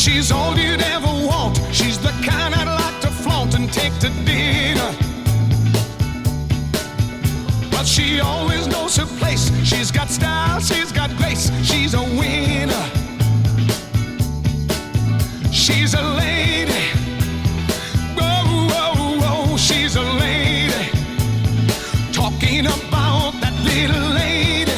She's all you'd ever want. She's the kind I'd like to flaunt and take to dinner. But she always knows her place. She's got style, she's got grace. She's a winner. She's a lady. Whoa, whoa, whoa, she's a lady. Talking about that little lady.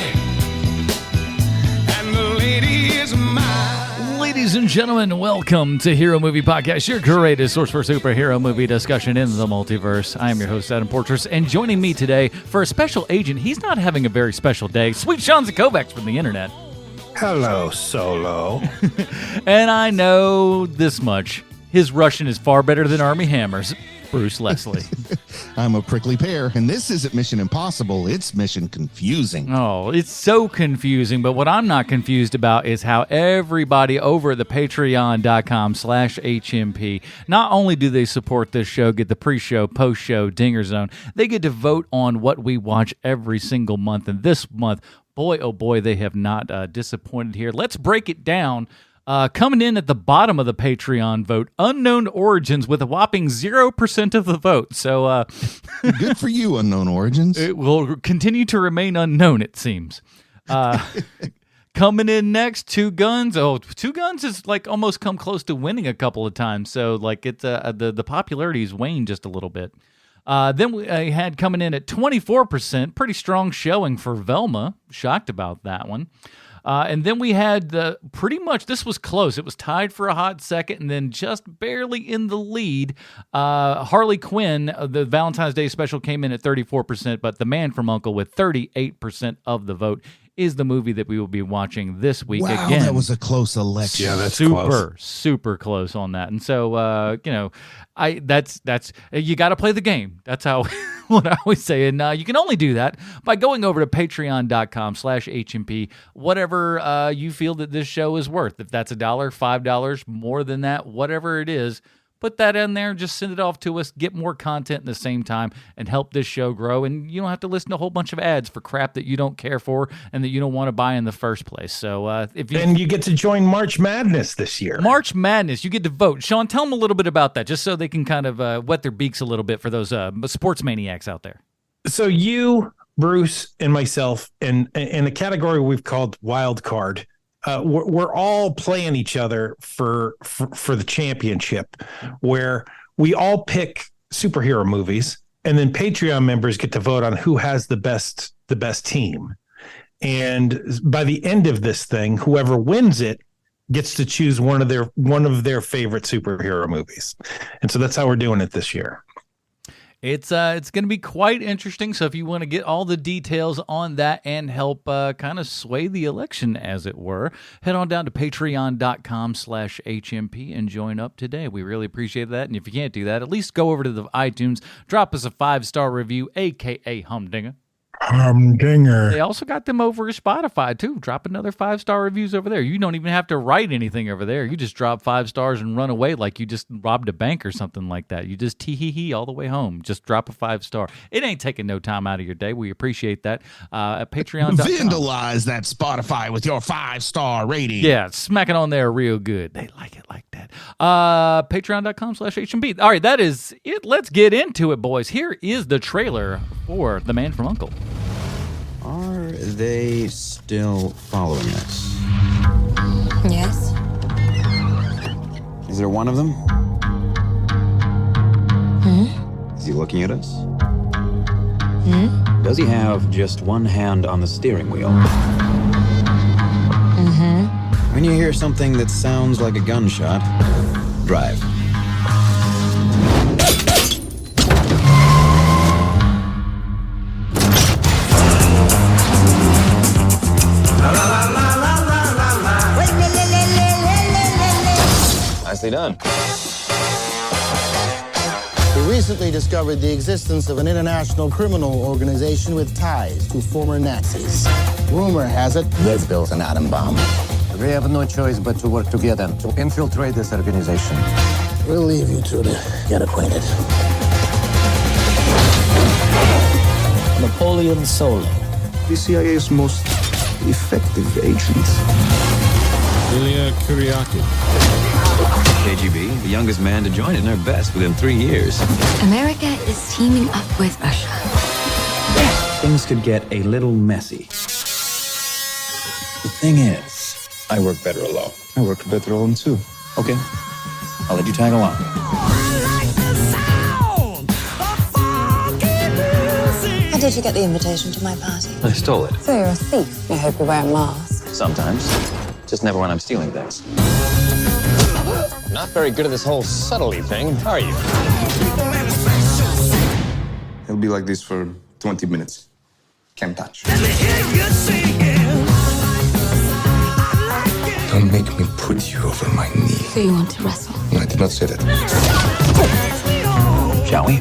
And the lady is mine. Ladies and gentlemen, welcome to Hero Movie Podcast, your greatest source for superhero movie discussion in the multiverse. I am your host, Adam Portress, and joining me today for a special agent, he's not having a very special day, Sweet Sean Zakovacs from the internet. Hello, Solo. And I know this much. His Russian is far better than Army Hammer's. Bruce Leslie. I'm a prickly pear, and this isn't Mission Impossible. It's Mission Confusing. Oh, it's so confusing, but what I'm not confused about is how everybody over at the patreon.com/HMP, not only do they support this show, get the pre-show, post-show, Dinger Zone, they get to vote on what we watch every single month. And this month, boy, oh boy, they have not disappointed here. Let's break it down. Coming in at the bottom of the Patreon vote, Unknown Origins with a whopping 0% of the vote. So good for you, Unknown Origins. It will continue to remain unknown, it seems. Coming in next, Two Guns. Oh, Two Guns is like almost come close to winning a couple of times. So like it's the popularity has waned just a little bit. Then we had coming in at 24%, pretty strong showing for Velma. Shocked about that one. And then we had pretty much, this was close. It was tied for a hot second and then just barely in the lead. Harley Quinn, the Valentine's Day special came in at 34%, but The Man from U.N.C.L.E. with 38% of the vote is the movie that we will be watching this week. Wow, again. that was a close election. Yeah, that's close. Super close on that. And so, that's you got to play the game. That's how what I always say. And you can only do that by going over to patreon.com/HMP, whatever you feel that this show is worth. If that's $1, $5, more than that, whatever it is, put that in there, just send it off to us, get more content at the same time, and help this show grow. And you don't have to listen to a whole bunch of ads for crap that you don't care for and that you don't want to buy in the first place. So and you get to join March Madness this year. March Madness, you get to vote. Sean, tell them a little bit about that, just so they can kind of wet their beaks a little bit for those sports maniacs out there. So you, Bruce, and myself, and in a category we've called Wild Card, we're all playing each other for the championship, where we all pick superhero movies, and then Patreon members get to vote on who has the best team. And by the end of this thing, whoever wins it gets to choose one of their favorite superhero movies. And so that's how we're doing it this year. It's going to be quite interesting. So if you want to get all the details on that and help kind of sway the election, as it were, head on down to patreon.com/HMP and join up today. We really appreciate that. And if you can't do that, at least go over to the iTunes, drop us a 5-star review, a.k.a. Humdinger. Humdinger. They also got them over at Spotify, too. Drop another 5-star reviews over there. You don't even have to write anything over there. You just drop 5 stars and run away like you just robbed a bank or something like that. You just tee-hee-hee all the way home. Just drop a 5-star. It ain't taking no time out of your day. We appreciate that. At Patreon.com. Vandalize that Spotify with your 5-star rating. Yeah, smack it on there real good. They like it like that. Patreon.com/HMP. All right, that is it. Let's get into it, boys. Here is the trailer for The Man from U.N.C.L.E. Are they still following us? Yes. Is there one of them? Is he looking at us? Does he have just one hand on the steering wheel? When you hear something that sounds like a gunshot, drive. Nicely done. We recently discovered the existence of an international criminal organization with ties to former Nazis. Rumor has it they've built an atom bomb. We have no choice but to work together to infiltrate this organization. We'll leave you two to get acquainted. Napoleon Solo. The CIA's most effective agent. Ilya Kuryakov. KGB, the youngest man to join it in their best within 3 years. America is teaming up with Russia. Things could get a little messy. The thing is, I work better alone. I work better alone too. Okay, I'll let you tag along. How did you get the invitation to my party? I stole it. So you're a thief. I hope you wear a mask. Sometimes. Just never when I'm stealing things. Not very good at this whole subtlety thing, are you? It'll be like this for 20 minutes. Can't touch. Don't make me put you over my knee. So you want to wrestle? No, I did not say that. Shall we?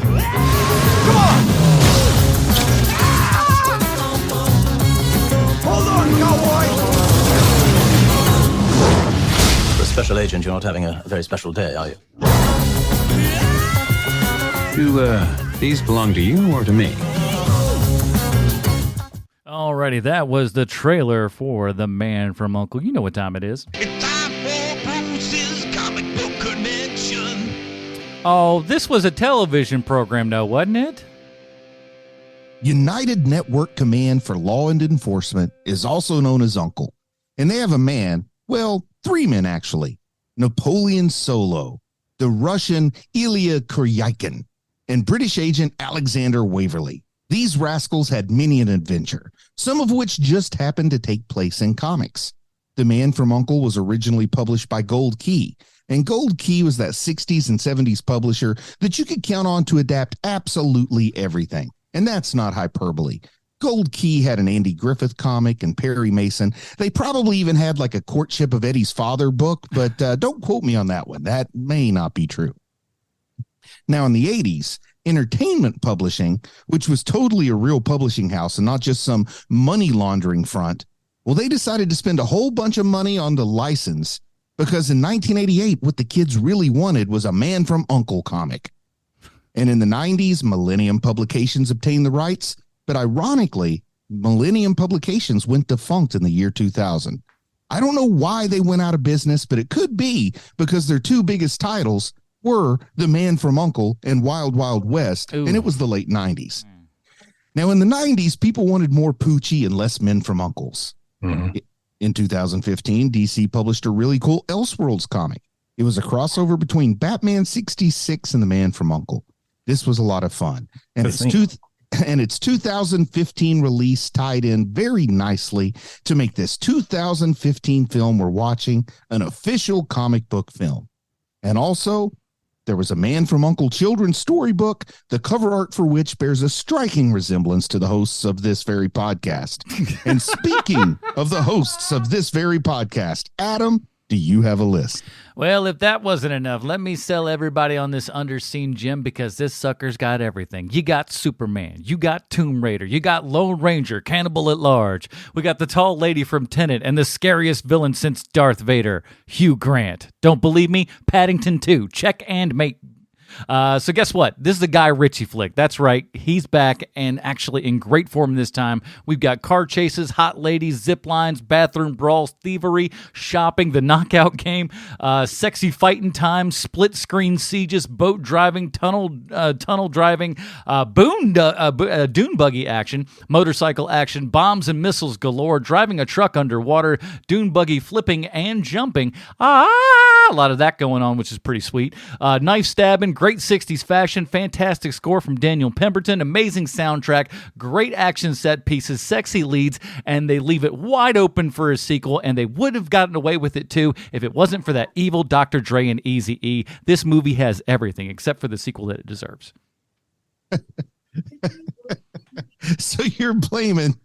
For a special agent, you're not having a very special day, are you? Do these belong to you or to me? Alrighty, that was the trailer for The Man from U.N.C.L.E. You know what time it is. It's time for Bruce's Comic Book Connection. Oh, this was a television program, though, wasn't it? United Network Command for Law and Enforcement is also known as U.N.C.L.E. And they have a man, well, 3 men actually, Napoleon Solo, the Russian Ilya Kuryakin, and British agent Alexander Waverly. These rascals had many an adventure, some of which just happened to take place in comics. The Man from U.N.C.L.E. was originally published by Gold Key, and Gold Key was that 60s and 70s publisher that you could count on to adapt absolutely everything. And that's not hyperbole. Gold Key had an Andy Griffith comic and Perry Mason. They probably even had like a Courtship of Eddie's Father book, but don't quote me on that one. That may not be true. Now, in the 80s, Entertainment Publishing, which was totally a real publishing house and not just some money laundering front, well, they decided to spend a whole bunch of money on the license because in 1988, what the kids really wanted was a Man from U.N.C.L.E. comic. And in the 90s, Millennium Publications obtained the rights, but ironically, Millennium Publications went defunct in the year 2000. I don't know why they went out of business, but it could be because their 2 biggest titles were The Man from U.N.C.L.E. and Wild Wild West, and it was the late 90s. Now, in the 90s, people wanted more Poochie and less Men from U.N.C.L.E.s. Mm-hmm. In 2015, DC published a really cool Elseworlds comic. It was a crossover between Batman 66 and The Man from U.N.C.L.E. This was a lot of fun. And its 2015 release tied in very nicely to make this 2015 film we're watching an official comic book film. And also, there was a Man from U.N.C.L.E. children's storybook, the cover art for which bears a striking resemblance to the hosts of this very podcast. And speaking of the hosts of this very podcast, Adam, do you have a list? Well, if that wasn't enough, let me sell everybody on this underseen gem because this sucker's got everything. You got Superman, you got Tomb Raider, you got Lone Ranger, Cannibal at Large. We got the tall lady from Tenet and the scariest villain since Darth Vader, Hugh Grant. Don't believe me? Paddington 2. Check and make. So guess what? This is the Guy Ritchie flick. That's right. He's back and actually in great form this time. We've got car chases, hot ladies, zip lines, bathroom brawls, thievery, shopping, the knockout game, sexy fighting time, split screen sieges, boat driving, tunnel driving, dune buggy action, motorcycle action, bombs and missiles galore, driving a truck underwater, dune buggy flipping and jumping. A lot of that going on, which is pretty sweet. Knife stabbing, great 60s fashion, fantastic score from Daniel Pemberton, amazing soundtrack, great action set pieces, sexy leads, and they leave it wide open for a sequel, and they would have gotten away with it too if it wasn't for that evil Dr. Dre and Eazy-E. This movie has everything except for the sequel that it deserves. So you're blaming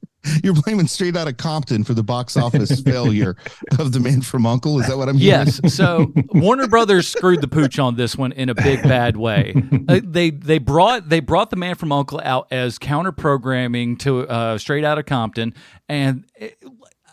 Straight Outta Compton for the box office failure of The Man from U.N.C.L.E. Is that what I'm hearing? Yes. So Warner Brothers screwed the pooch on this one in a big bad way. They brought The Man from U.N.C.L.E. out as counter programming to Straight Outta Compton, and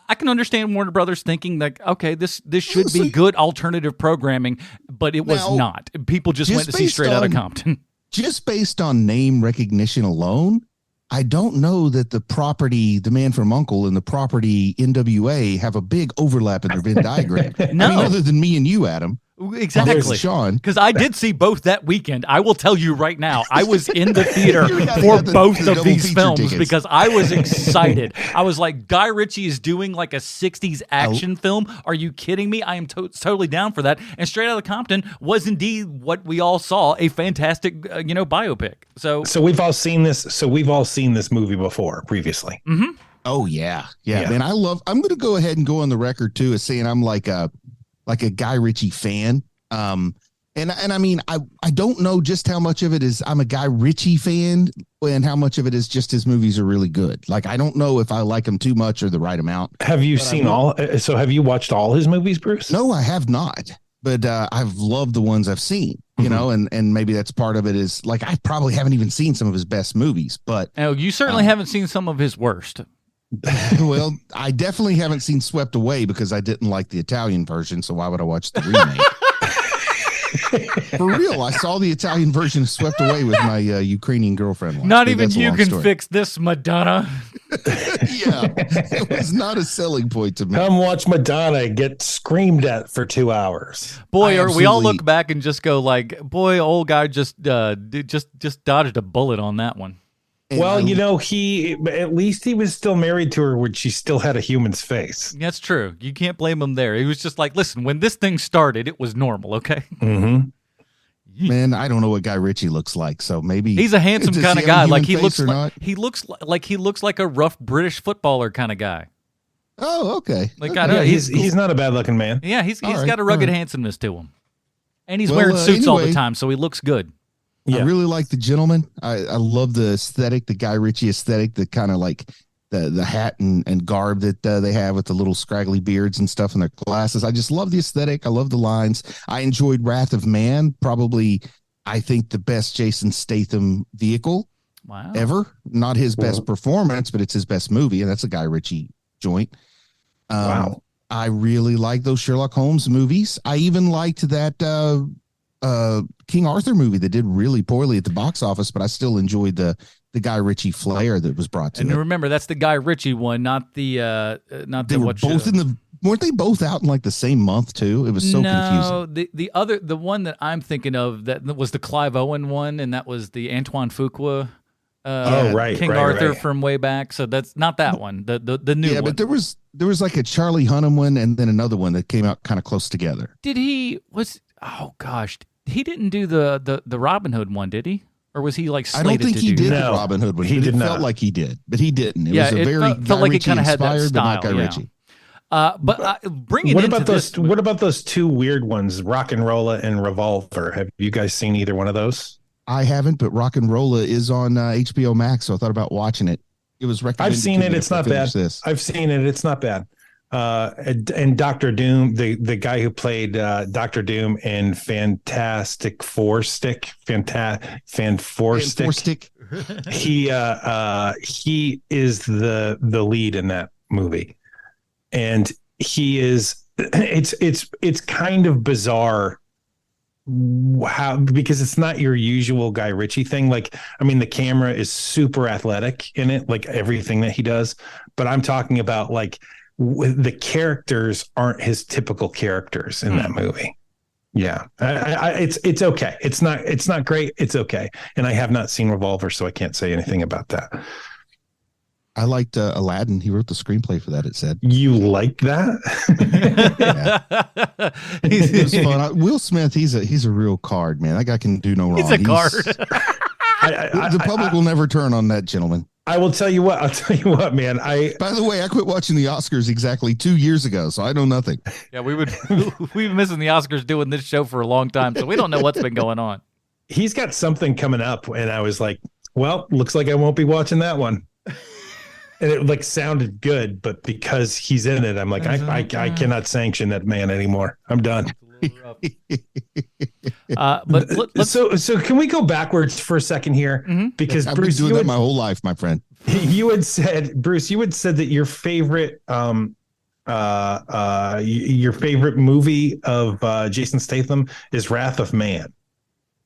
I can understand Warner Brothers thinking like, okay, this should be good alternative programming, but it was not. People just went to see Straight Outta Compton. Just based on name recognition alone, I don't know that the property, The Man from U.N.C.L.E. and the property NWA have a big overlap in their Venn diagram. No. I mean, other than me and you, Adam. Exactly. Sean. Because I did see both that weekend. I will tell you right now, I was in the theater for both of these films tickets. because I was excited. I was like, Guy Ritchie is doing like a 60s action film. Are you kidding me? I am totally down for that. And Straight Outta Compton was indeed what we all saw, a fantastic, biopic. So we've all seen this. So we've all seen this movie before previously. Mm-hmm. Oh yeah. Man, I'm going to go ahead and go on the record too as saying I'm like a Guy Ritchie fan. And I mean, I don't know just how much of it is I'm a Guy Ritchie fan and how much of it is just his movies are really good. Like, I don't know if I like him too much or the right amount. Have you seen all? So have you watched all his movies, Bruce? No, I have not. But I've loved the ones I've seen, you know, and maybe that's part of it is like, I probably haven't even seen some of his best movies, but. Oh, you certainly haven't seen some of his worst. Well, I definitely haven't seen Swept Away because I didn't like the Italian version. So why would I watch the remake? For real, I saw the Italian version of Swept Away with my Ukrainian girlfriend once. Not even you can fix this, Madonna. Yeah, it was not a selling point to me. Come watch Madonna get screamed at for 2 hours. Boy, we all look back and just go like, boy, old guy just dodged a bullet on that one. Well, at least he was still married to her when she still had a human's face. That's true. You can't blame him there. He was just like, listen, when this thing started, it was normal, okay? Mm-hmm. Man, I don't know what Guy Ritchie looks like, so maybe he's a handsome kind of guy. Like he looks like a rough British footballer kind of guy. Oh, okay. Like okay. I don't know. He's not a bad looking man. Yeah, he's got a rugged handsomeness to him, and he's wearing suits all the time, so he looks good. Yeah. I really like The Gentleman. I love the aesthetic, the Guy Ritchie aesthetic, the kind of like the hat and garb that they have with the little scraggly beards and stuff and their glasses. I just love the aesthetic. I love the lines. I enjoyed Wrath of Man, probably, I think, the best Jason Statham vehicle ever. Not his best performance, but it's his best movie, and that's a Guy Ritchie joint. Wow. I really like those Sherlock Holmes movies. I even liked that King Arthur movie that did really poorly at the box office, but I still enjoyed the Guy Ritchie flair that was brought to it. And remember, that's the Guy Ritchie one, not the they were both weren't they both out in like the same month too? It was so confusing. No, the one that I'm thinking of that was the Clive Owen one, and that was the Antoine Fuqua. King Arthur from way back. So that's not that one. The new one. Yeah, but there was like a Charlie Hunnam one, and then another one that came out kind of close together. Oh gosh, he didn't do the Robin Hood one, did he? Or was he like slated to do? I don't think he did the Robin Hood one. He did not. Felt like he did, but he didn't. It was a very felt like it kind of had that style. Guy Ritchie. What about those two weird ones, Rock and Rolla and Revolver? Have you guys seen either one of those? I haven't, but Rock and Rolla is on HBO Max, so I thought about watching it. It was recommended. I've seen it. It's not bad. I've seen it. It's not bad. And Dr. Doom, the guy who played Dr. Doom in Fantastic Four Stick, he is the lead in that movie, and he is. It's kind of bizarre because it's not your usual Guy Ritchie thing. Like, I mean, the camera is super athletic in it, like everything that he does. But I'm talking about like. The characters aren't his typical characters in that movie. Yeah, it's okay. It's not great. It's okay. And I have not seen Revolver, so I can't say anything about that. I liked Aladdin. He wrote the screenplay for that. It said you liked that. It was fun. Will Smith. He's a real card, man. That guy can do no wrong. He's a card. The public will never turn on that gentleman. I will tell you what. I'll tell you what, man. By the way, I quit watching the Oscars exactly 2 years ago, so I know nothing. Yeah, we've been missing the Oscars doing this show for a long time, so we don't know what's been going on. He's got something coming up, and I was like, well, looks like I won't be watching that one. And it like sounded good, but because he's in it, I'm like, I cannot sanction that man anymore. I'm done. So can we go backwards for a second here? Mm-hmm. Because I've Bruce, been doing that my whole life, my friend. You had said that your favorite movie of Jason Statham is Wrath of Man.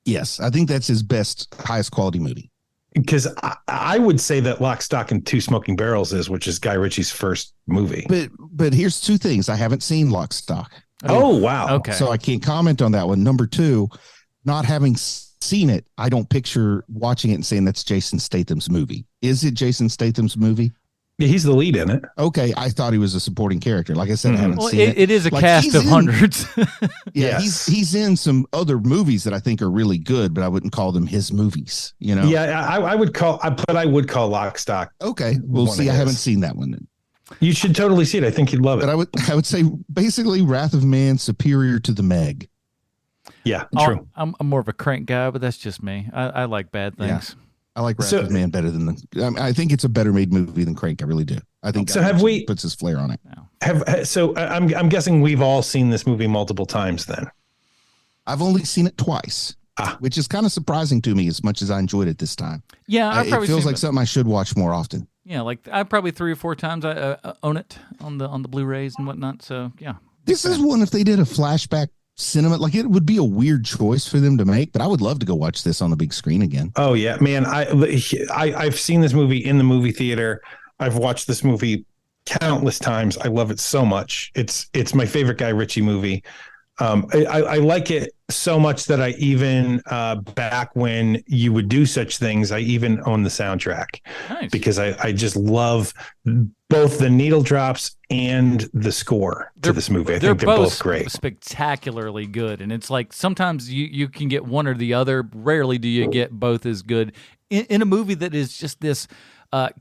Yes, I think that's his best, highest quality movie. Because I would say that Lock, Stock, and Two Smoking Barrels which is Guy Ritchie's first movie. But here's two things. I haven't seen Lock, Stock. Oh, wow. Okay. So I can't comment on that one. Number two, not having seen it, I don't picture watching it and saying that's Jason Statham's movie. Is it Jason Statham's movie? Yeah, he's the lead in it. Okay, I thought he was a supporting character. Like I said, I haven't seen it. It is a cast of hundreds. Yeah, Yes. he's in some other movies that I think are really good, but I wouldn't call them his movies. You know? Yeah, I would call Lock, Stock. Okay, we'll one see. of I haven't his. seen that one then. You should totally see it. I think you'd love But it. I would say basically Wrath of Man superior to the Meg. Yeah, Oh, true. I'm more of a Crank guy, but that's just me. I like bad things. I like Wrath of Man better than I think it's a better made movie than Crank. I really do. I think So have we puts his flair on it. I'm guessing we've all seen this movie multiple times then. I've only seen it twice, which is kind of surprising to me as much as I enjoyed it this time. Yeah, It feels like something I should watch more often. Yeah, like I probably 3 or 4 times I own it on the Blu-rays and whatnot. So yeah, This is one if they did a flashback cinema, like it would be a weird choice for them to make, but I would love to go watch this on the big screen again. Oh yeah, man. I've seen this movie in the movie theater. I've watched this movie countless times. I love it so much. It's my favorite Guy Ritchie movie. I like it so much that I even back when you would do such things, I even own the soundtrack. Nice. Because I just love both the needle drops and the score to this movie. I think they're both great. Spectacularly good. And it's like sometimes you can get one or the other. Rarely do you get both as good in a movie that is just this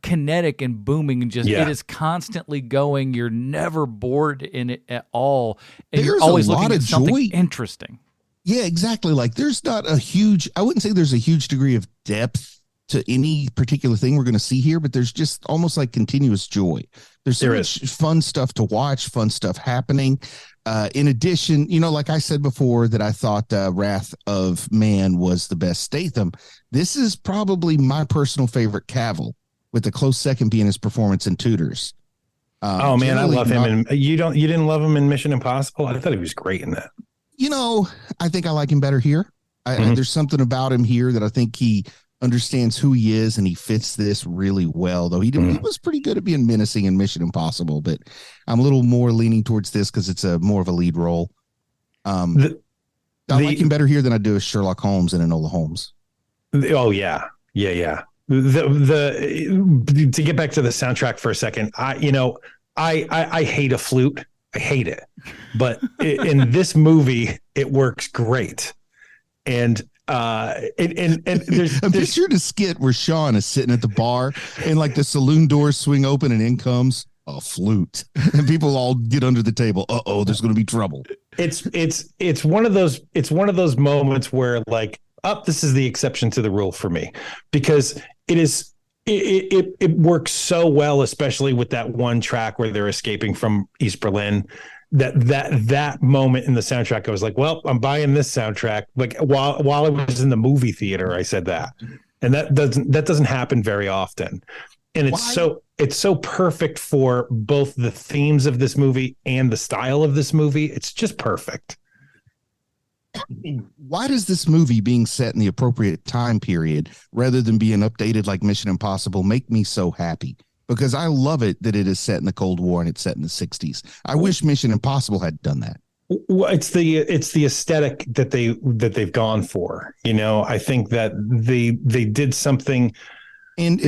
kinetic and booming and just it is constantly going. You're never bored in it at all. And There's you're always a lot looking of at something joy. interesting. Yeah, exactly. Like there's not a huge, I wouldn't say there's a huge degree of depth to any particular thing we're going to see here, but there's just almost like continuous joy. There's so much fun stuff to watch, fun stuff happening. In addition, you know, like I said before that I thought Wrath of Man was the best Statham. This is probably my personal favorite Cavill, with a close second being his performance in Tudors. Oh man, I love him. And you didn't love him in Mission Impossible? I thought he was great in that. You know, I think I like him better here. There's something about him here that I think he understands who he is and he fits this really well, though he was pretty good at being menacing in Mission Impossible, but I'm a little more leaning towards this because it's a more of a lead role. I like him better here than I do as Sherlock Holmes and Enola Holmes. Oh yeah. The to get back to the soundtrack for a second, I hate a flute. I hate it, but in this movie, it works great. And there's I'm picturing a skit where Sean is sitting at the bar and like the saloon doors swing open and in comes a flute and people all get under the table. Uh-oh, there's going to be trouble. It's one of those moments where like, this is the exception to the rule for me, because it works so well, especially with that one track where they're escaping from East Berlin. That moment in the soundtrack, I was like, well, I'm buying this soundtrack. Like while I was in the movie theater, I said that, and that doesn't happen very often. And it's so perfect for both the themes of this movie and the style of this movie. It's just perfect. Why does this movie being set in the appropriate time period rather than being updated like Mission Impossible make me so happy? Because I love it that it is set in the Cold War and it's set in the 60s. I wish Mission Impossible had done that. Well, it's the aesthetic that they've gone for. You know, I think that they did something. And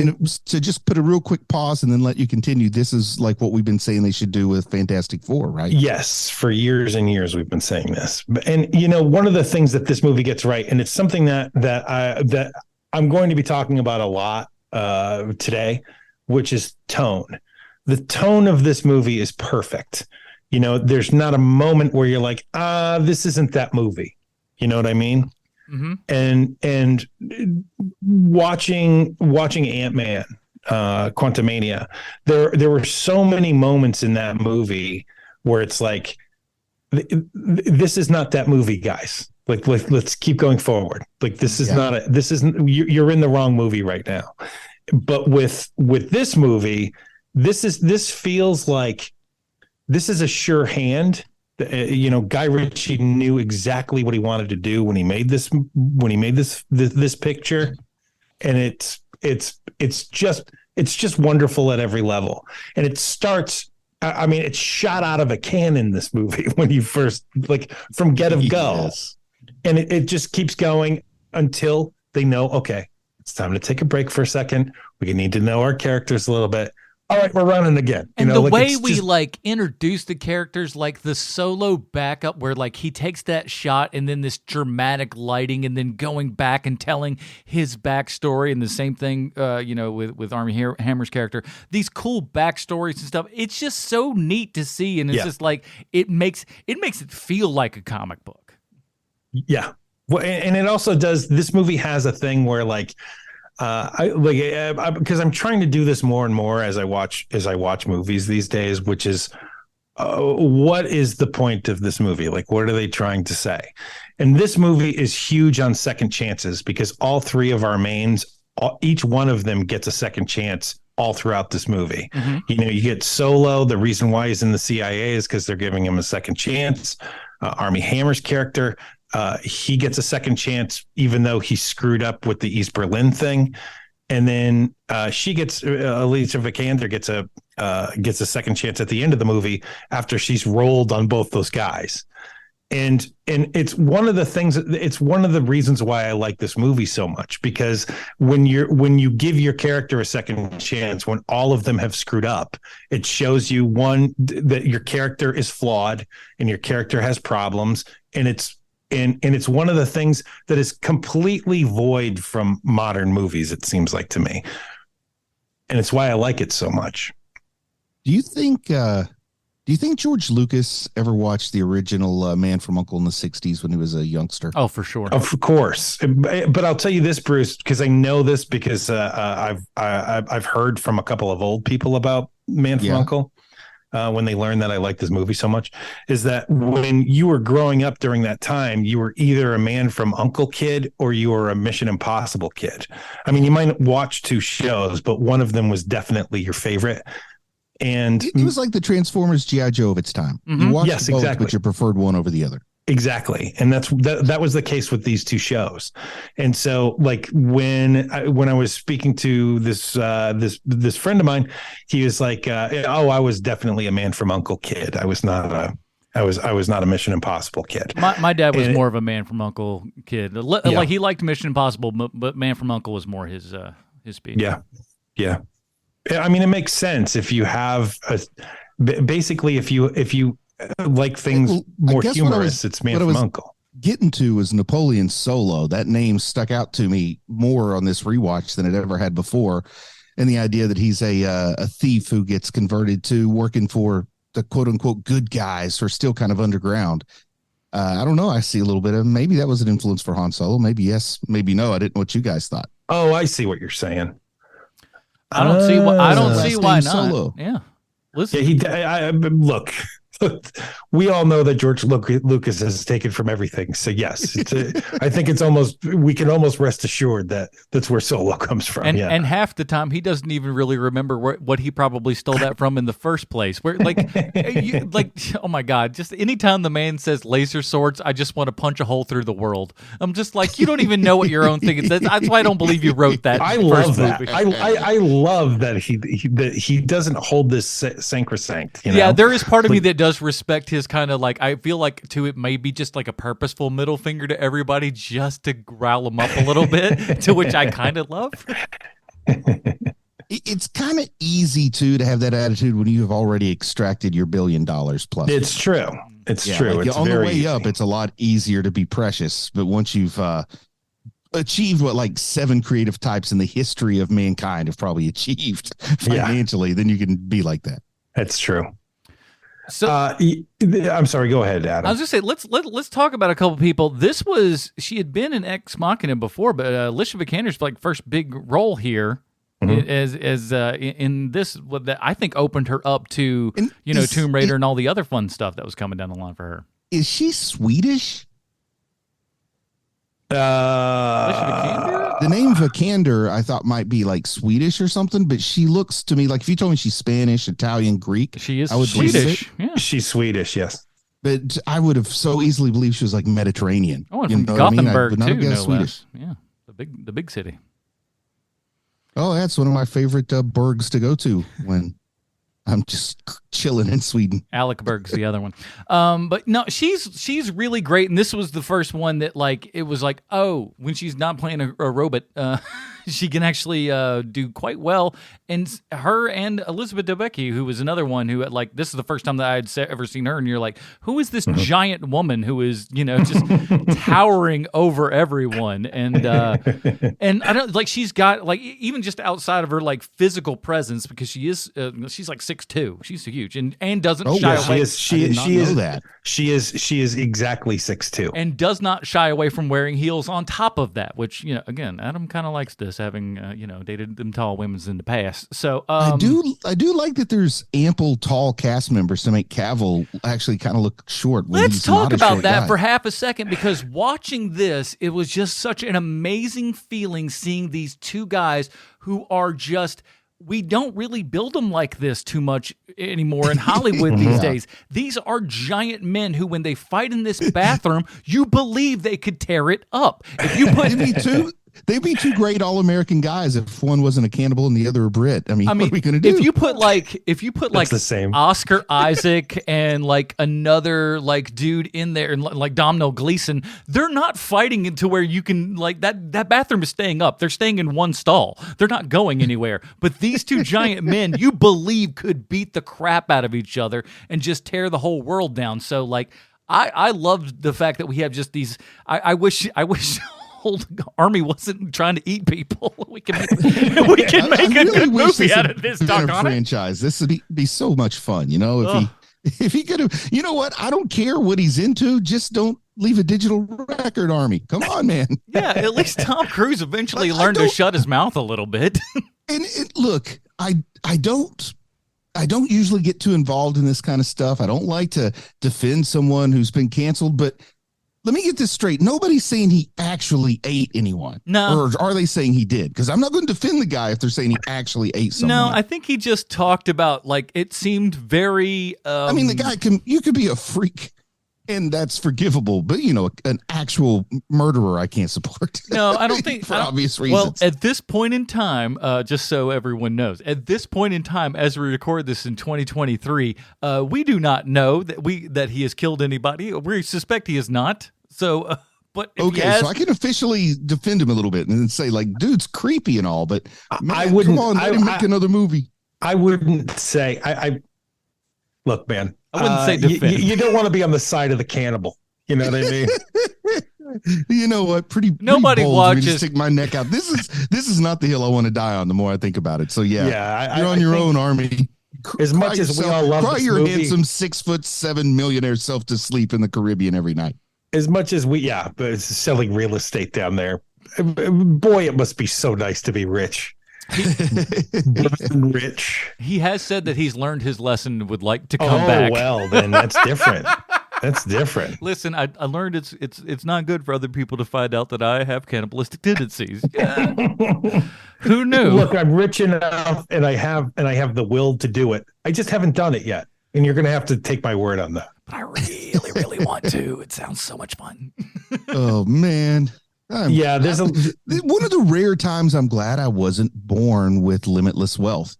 to just put a real quick pause and then let you continue, this is like what we've been saying they should do with Fantastic Four, right? Yes, for years and years we've been saying this. And you know, one of the things that this movie gets right, and it's something that I'm going to be talking about a lot today, which is tone. The tone of this movie is perfect. You know, there's not a moment where you're like, this isn't that movie. You know what I mean? Mm-hmm. And watching Ant-Man, Quantumania, there were so many moments in that movie where it's like, this is not that movie, guys. Like, let's keep going forward. Like, this is you're in the wrong movie right now. But with this movie, this feels like this is a sure hand. You know, Guy Ritchie knew exactly what he wanted to do when he made this picture, and it's just wonderful at every level. And it starts I mean, it's shot out of a cannon, this movie, when you first, like, from get of go. Yes. And it just keeps going until they know, okay, it's time to take a break for a second. We need to know our characters a little bit. All right, we're running again. And the way we like introduce the characters, like the solo backup where like he takes that shot and then this dramatic lighting and then going back and telling his backstory, and the same thing, with Armie Hammer's character, these cool backstories and stuff. It's just so neat to see. And it's just like, it makes it feel like a comic book. Yeah. Well, and it also does, this movie has a thing where like, because I'm trying to do this more and more as I watch movies these days, which is what is the point of this movie? Like, what are they trying to say? And this movie is huge on second chances, because all three of our mains, each one of them gets a second chance all throughout this movie. Mm-hmm. You get Solo. The reason why he's in the CIA is because they're giving him a second chance. Armie Hammer's character, he gets a second chance, even though he screwed up with the East Berlin thing. And then she gets, Alicia Vikander gets a second chance at the end of the movie after she's rolled on both those guys. And it's one of the reasons why I like this movie so much, because when you give your character a second chance, when all of them have screwed up, it shows you, one, that your character is flawed and your character has problems, and it's one of the things that is completely void from modern movies, it seems like to me. And it's why I like it so much. Do you think George Lucas ever watched the original Man from U.N.C.L.E. in the 60s when he was a youngster? Oh, for sure. Of course. But I'll tell you this, Bruce, because I know this because I've heard from a couple of old people about Man from U.N.C.L.E. When they learned that I like this movie so much, is that when you were growing up during that time, you were either a Man from U.N.C.L.E. kid or you were a Mission Impossible kid. I mean, you might watch two shows, but one of them was definitely your favorite. And it was like the Transformers G.I. Joe of its time. Mm-hmm. You watched both, exactly, but you preferred one over the other. Exactly. And that was the case with these two shows. And so, like, when I was speaking to this friend of mine, he was like, I was definitely a Man from U.N.C.L.E. kid. I was not a Mission Impossible kid. My dad was more of a Man from U.N.C.L.E. kid. Like, he liked Mission Impossible, but Man from U.N.C.L.E. was more his speed. Yeah. Yeah. I mean, it makes sense if you have basically if you like things more humorous, it's Man from U.N.C.L.E. Getting to was Napoleon Solo. That name stuck out to me more on this rewatch than it ever had before, and the idea that he's a thief who gets converted to working for the quote unquote good guys who are still kind of underground. I don't know. I see a little bit of, maybe that was an influence for Han Solo. Maybe yes, maybe no. I didn't know what you guys thought. Oh, I see what you're saying. I don't see why not. Solo. Yeah. Listen. Yeah, look. We all know that George Lucas has taken from everything. So yes, I think we can almost rest assured that that's where Solo comes from. And half the time he doesn't even really remember what he probably stole that from in the first place. Where oh my God, just anytime the man says laser swords, I just want to punch a hole through the world. I'm just like, you don't even know what your own thing is. That's why I don't believe you wrote that. I love that. I love that he doesn't hold this sacrosanct. Yeah, there is part of me that does respect his kind of like, I feel like too, it may be just like a purposeful middle finger to everybody just to growl them up a little bit, to which I kind of love. It's kind of easy to have that attitude when you have already extracted your $1 billion plus. It's true. It's true. Like, it's on the way easy. up, it's a lot easier to be precious. But once you've achieved what like 7 creative types in the history of mankind have probably achieved financially, then you can be like that. That's true. So I'm sorry. Go ahead, Adam. I was just saying, let's talk about a couple people. She had been in Ex Machina before, but Alicia Vikander's like first big role here, as in this, what that I think opened her up to Tomb Raider and all the other fun stuff that was coming down the line for her. Is she Swedish? The name Vikander I thought might be like Swedish or something, but she looks to me like, if you told me she's Spanish, Italian, Greek, she is I would Swedish. Yeah. She's Swedish, yes. But I would have so easily believed she was like Mediterranean. Oh, and from Gothenburg too, no less. Yeah, the big city. Oh, that's one of my favorite burgs to go to when I'm just chilling in Sweden. Alec Berg's the other one. But no, she's really great. And this was the first one that like, it was like, oh, when she's not playing a robot, she can actually do quite well. And her and Elizabeth Debicki, who was another one who like, this is the first time that I had ever seen her. And you're like, who is this giant woman who is, just towering over everyone? And I don't like, she's got like, even just outside of her like physical presence, because she's like 6'2". She's huge and doesn't shy away. She is exactly 6'2", and does not shy away from wearing heels on top of that, which, again, Adam kind of likes this, having dated them tall women in the past. So I do like that there's ample tall cast members to make Cavill actually kind of look short. Let's talk about that for half a second, because watching this, it was just such an amazing feeling seeing these two guys who are just, we don't really build them like this too much anymore in Hollywood these days. These are giant men who, when they fight in this bathroom, you believe they could tear it up. If you put they'd be two great all-American guys if one wasn't a cannibal and the other a Brit. I mean, what are we going to do? If you put like the same. Oscar Isaac and like another like dude in there, and like Domhnall Gleeson, they're not fighting into where you can like that bathroom is staying up. They're staying in one stall. They're not going anywhere. But these two giant men, you believe, could beat the crap out of each other and just tear the whole world down. So like, I loved the fact that we have just these. I wish. Whole army wasn't trying to eat people. We can make a good movie out of this franchise. This would be so much fun, if he could have, you know what? I don't care what he's into. Just don't leave a digital record army. Come on, man. Yeah, at least Tom Cruise eventually learned to shut his mouth a little bit. And look, I don't usually get too involved in this kind of stuff. I don't like to defend someone who's been canceled, but let me get this straight. Nobody's saying he actually ate anyone. No. Or are they saying he did? Because I'm not going to defend the guy if they're saying he actually ate someone. No, I think he just talked about, like, it seemed very... I mean, the guy you could be a freak, and that's forgivable. But, an actual murderer I can't support. No, I don't think... for obvious reasons. Well, at this point in time, just so everyone knows, at this point in time, as we record this in 2023, we do not know that he has killed anybody. We suspect he has not. So, but okay, so I can officially defend him a little bit and say, like, dude's creepy and all, but man, I wouldn't. Come on, let him make another movie. I wouldn't say. Look, man. I wouldn't say defend. You don't want to be on the side of the cannibal. You know what I mean? You know what? Nobody bold watches. To stick my neck out. This is not the hill I want to die on. The more I think about it, so you're on your own, Army. As much as we all love cry this your movie, handsome 6'7" millionaire self to sleep in the Caribbean every night. As much as but it's selling real estate down there. Boy, it must be so nice to be rich. Rich. He has said that he's learned his lesson and would like to come back. Oh, well, then that's different. That's different. Listen, I learned it's not good for other people to find out that I have cannibalistic tendencies. Yeah. Who knew? Look, I'm rich enough and I have the will to do it. I just haven't done it yet. And you're going to have to take my word on that. But I really, really want to. It sounds so much fun. Oh, man. There's one of the rare times I'm glad I wasn't born with limitless wealth.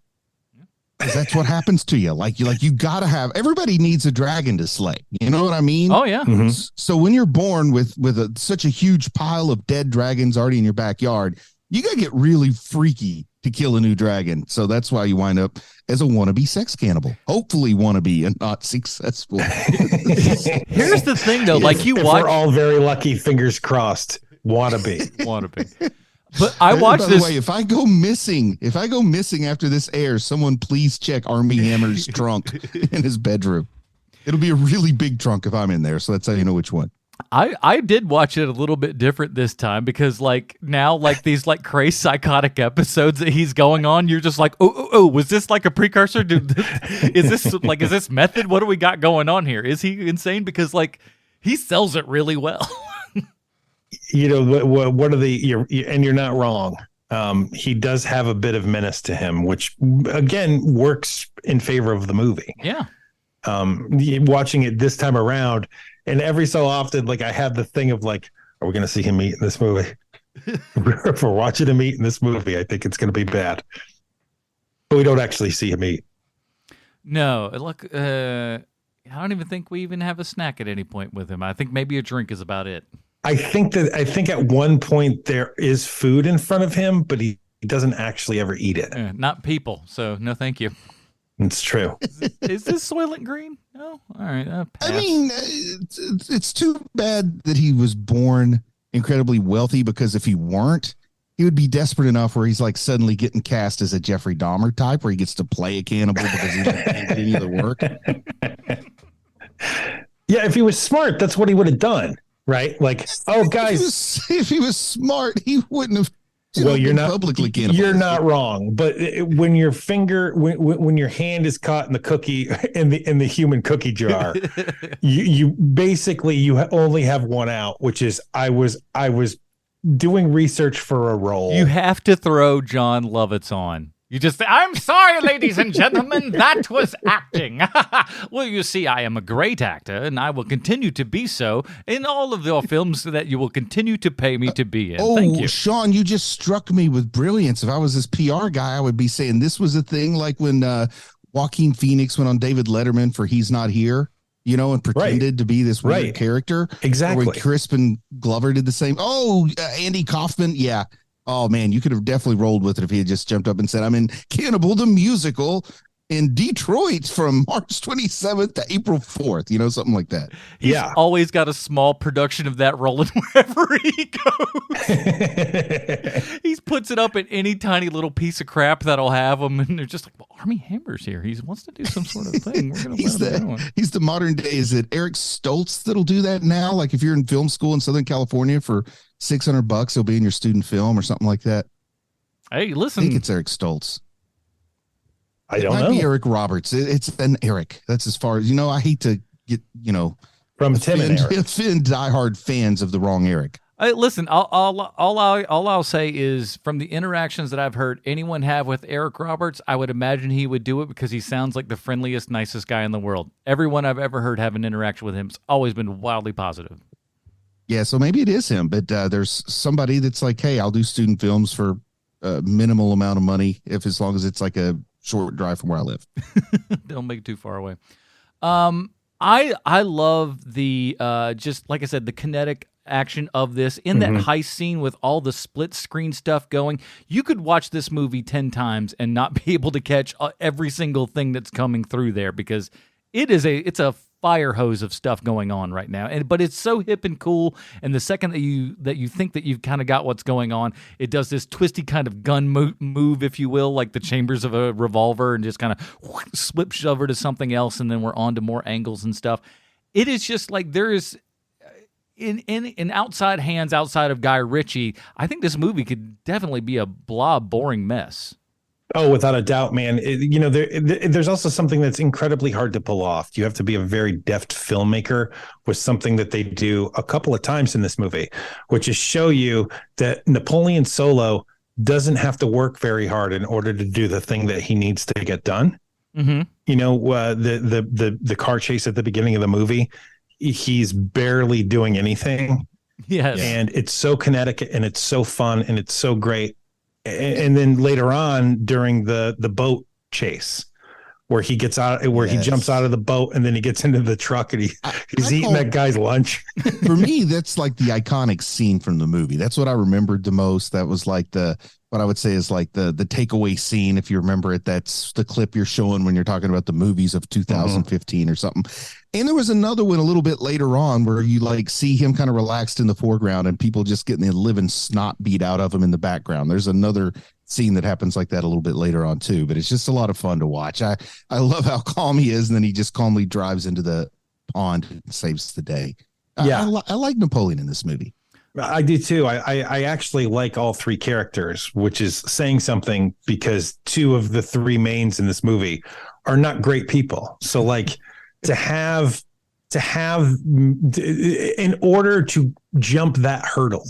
Because that's what happens to you. Like you got to have, everybody needs a dragon to slay. You know what I mean? Oh, yeah. Mm-hmm. So when you're born with such a huge pile of dead dragons already in your backyard, you got to get really freaky to kill a new dragon. So that's why you wind up as a wannabe sex cannibal. Hopefully wannabe and not successful. Here's the thing, though. Like if we're all very lucky, fingers crossed. Wannabe. But I watched this. By the way, if I go missing after this airs, someone please check Army Hammer's trunk in his bedroom. It'll be a really big trunk if I'm in there. So that's how you know which one. I did watch it a little bit different this time because like now like these like crazy psychotic episodes that he's going on, you're just like, oh, was this like a precursor to is this method? What do we got going on here? Is he insane? Because like he sells it really well. What are you're not wrong. He does have a bit of menace to him, which again works in favor of the movie. Yeah. Watching it this time around, and every so often, like I have the thing of like, are we going to see him eat in this movie? If we're watching him eat in this movie, I think it's going to be bad. But we don't actually see him eat. No, look, I don't even think we even have a snack at any point with him. I think maybe a drink is about it. I think at one point there is food in front of him, but he doesn't actually ever eat it. Not people, so no thank you. It's true. Is this Soylent Green? No? All right. Pass. I mean, it's too bad that he was born incredibly wealthy, because if he weren't, he would be desperate enough where he's like suddenly getting cast as a Jeffrey Dahmer type where he gets to play a cannibal because he can't get any of the work. Yeah, if he was smart, that's what he would have done, right? Like, oh, guys. If he was smart, he wouldn't have. Well, you're not publicly cannibal. You're not wrong, but when your finger, when your hand is caught in the cookie in the human cookie jar, you basically only have one out, which is I was doing research for a role. You have to throw John Lovitz on. You just, I'm sorry, ladies and gentlemen, that was acting. Well, you see, I am a great actor, and I will continue to be so in all of the films that you will continue to pay me to be in. Thank you. Sean, you just struck me with brilliance. If I was this PR guy, I would be saying this was a thing like when Joaquin Phoenix went on David Letterman for He's Not Here, and pretended to be this weird character. Exactly. Or when Crispin Glover did the same. Andy Kaufman. Yeah. Oh, man, you could have definitely rolled with it if he had just jumped up and said, I'm in Cannibal the Musical in Detroit from March 27th to April 4th, something like that. He's always got a small production of that rolling wherever he goes. He puts it up in any tiny little piece of crap that'll have him, and they're just like, well, Armie Hammer's here. He wants to do some sort of thing. We're gonna he's the modern day. Is it Eric Stoltz that'll do that now? Like if you're in film school in Southern California for $600, he'll be in your student film or something like that. Hey, listen. I think it's Eric Stoltz. I don't know. It might be Eric Roberts. It's an Eric. That's as far as, I hate to get, from Tim and Eric. Offend diehard fans of the wrong Eric. Listen, all I'll say is from the interactions that I've heard anyone have with Eric Roberts, I would imagine he would do it because he sounds like the friendliest, nicest guy in the world. Everyone I've ever heard have an interaction with him has always been wildly positive. Yeah, so maybe it is him, but there's somebody that's like, hey, I'll do student films for a minimal amount of money as long as it's like a short drive from where I live. Don't make it too far away. I love the just like I said, the kinetic action of this in that heist scene with all the split screen stuff going. You could watch this movie 10 times and not be able to catch every single thing that's coming through there because it's a fire hose of stuff going on right now, but it's so hip and cool. And the second that you think that you've kind of got what's going on, it does this twisty kind of gun move, if you will, like the chambers of a revolver, and just kind of slips over to something else, and then we're on to more angles and stuff. It is just like there is in outside hands outside of Guy Ritchie. I think this movie could definitely be a boring mess. Oh, without a doubt, man. There's also something that's incredibly hard to pull off. You have to be a very deft filmmaker with something that they do a couple of times in this movie, which is show you that Napoleon Solo doesn't have to work very hard in order to do the thing that he needs to get done. Mm-hmm. The car chase at the beginning of the movie, he's barely doing anything. Yes. And it's so kinetic and it's so fun and it's so great. And then later on during the boat chase where he gets out, where he jumps out of the boat and then he gets into the truck and he's eating that guy's lunch. For me, that's like the iconic scene from the movie. That's what I remembered the most. That was like what I would say is like the takeaway scene. If you remember it, that's the clip you're showing when you're talking about the movies of 2015 or something. And there was another one a little bit later on where you like see him kind of relaxed in the foreground and people just getting the living snot beat out of him in the background. There's another scene that happens like that a little bit later on too, but it's just a lot of fun to watch. I love how calm he is, and then he just calmly drives into the pond and saves the day. Yeah. I like Napoleon in this movie. I do too. I actually like all three characters, which is saying something because two of the three mains in this movie are not great people. So like to have in order to jump that hurdle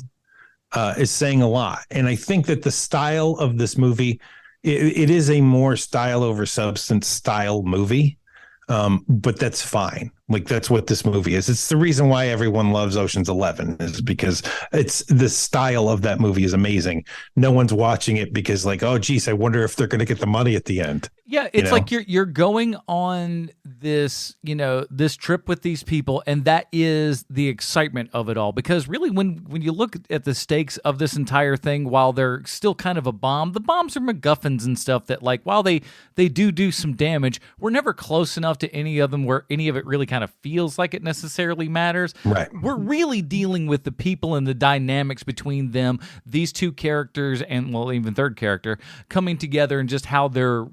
is saying a lot. And I think that the style of this movie, it is a more style over substance style movie. But that's fine Like that's what this movie is. It's the reason why everyone loves Ocean's 11 is because it's the style of that movie is amazing. No one's watching it because like, oh geez, I wonder if they're going to get the money at the end. Yeah, it's like you're going on this, this trip with these people, and that is the excitement of it all. Because really, when you look at the stakes of this entire thing, while they're still kind of a bomb, the bombs are MacGuffins and stuff that, like, while they do some damage, we're never close enough to any of them where any of it really kind of feels like it necessarily matters. Right. We're really dealing with the people and the dynamics between them, these two characters, and well, even third character coming together, and just how they're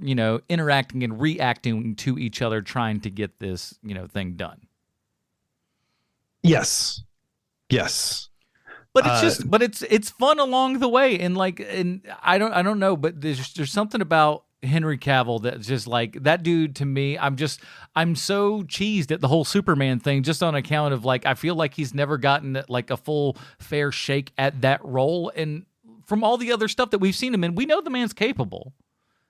interacting and reacting to each other, trying to get this thing done. Yes. But it's fun along the way, and I don't know, but there's something about Henry Cavill that's just like, that dude to me, I'm so cheesed at the whole Superman thing, just on account of I feel like he's never gotten like a full fair shake at that role, and from all the other stuff that we've seen him in, we know the man's capable.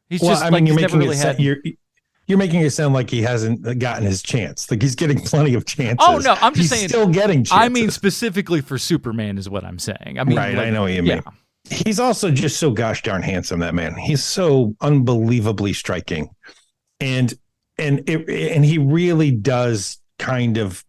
He's he's never really had. You're making it sound like he hasn't gotten his chance. Like he's getting plenty of chances. Oh no, I'm just saying he's still getting chances. I mean, specifically for Superman is what I'm saying. I mean, right? I know what you mean. He's also just so gosh darn handsome. That man. He's so unbelievably striking, and he really does kind of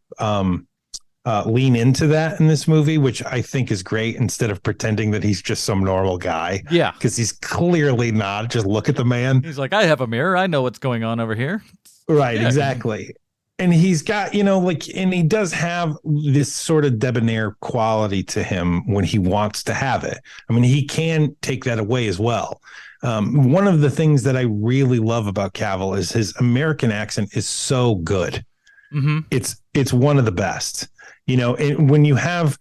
lean into that in this movie, which I think is great, instead of pretending that he's just some normal guy. Yeah. Because he's clearly not. Just look at the man. He's like, I have a mirror. I know what's going on over here. Right, yeah. Exactly. And he's got, and he does have this sort of debonair quality to him when he wants to have it. I mean, he can take that away as well. One of the things that I really love about Cavill is his American accent is so good. Mm-hmm. It's one of the best. And when you have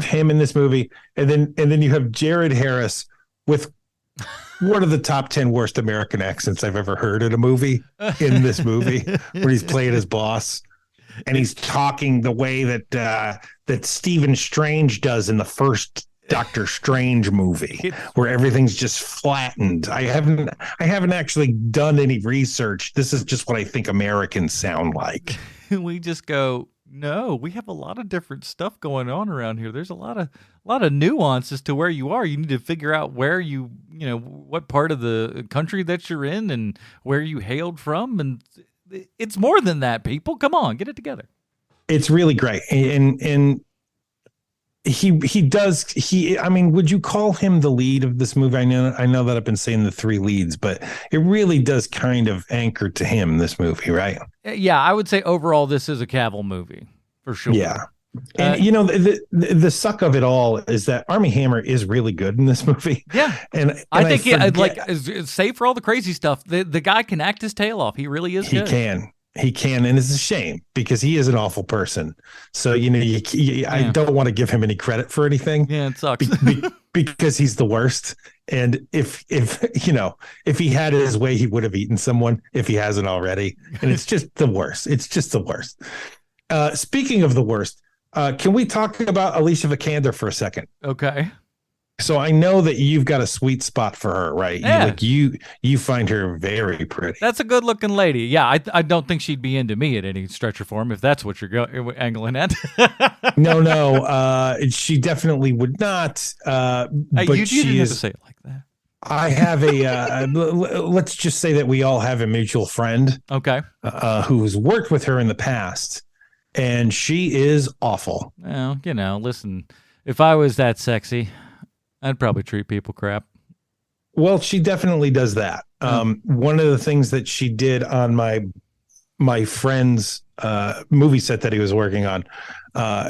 him in this movie, and then you have Jared Harris with one of the top 10 worst American accents I've ever heard in a movie, in this movie, where he's playing his boss, and he's talking the way that Stephen Strange does in the first Doctor Strange movie, where everything's just flattened. I haven't actually done any research. This is just what I think Americans sound like. We just go, no, we have a lot of different stuff going on around here. There's a lot of nuances to where you are. You need to figure out where what part of the country that you're in and where you hailed from. And it's more than that, people. Come on, get it together. It's really great. And I mean, would you call him the lead of this movie? I know that I've been saying the three leads, but it really does kind of anchor to him, this movie, right? Yeah, I would say overall this is a Cavill movie for sure. Yeah. And the suck of it all is that Armie Hammer is really good in this movie. Yeah. And I think save for all the crazy stuff, the guy can act his tail off. He really is good. He can, and it's a shame because he is an awful person. So I don't want to give him any credit for anything. Yeah, it sucks because he's the worst. And if he had his way, he would have eaten someone if he hasn't already. And it's just the worst. It's just the worst. Speaking of the worst, can we talk about Alicia Vikander for a second? Okay. So I know that you've got a sweet spot for her, right? Yeah. You find her very pretty. That's a good looking lady. Yeah, I don't think she'd be into me at any stretch or form, if that's what you're angling at. No. She definitely would not. But you didn't have to say it like that. I have let's just say that we all have a mutual friend. Okay. Who's worked with her in the past, and she is awful. Well, listen, if I was that sexy, I'd probably treat people crap. Well, she definitely does that. One of the things that she did on my friend's movie set that he was working on,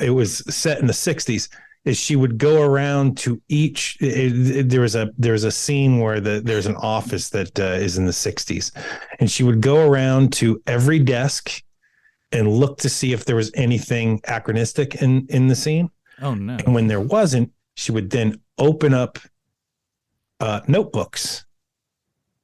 it was set in the 60s, is she would go around to each. There's a scene where there's an office that is in the 60s, and she would go around to every desk and look to see if there was anything anachronistic in the scene. Oh no! And when there wasn't, she would then open up notebooks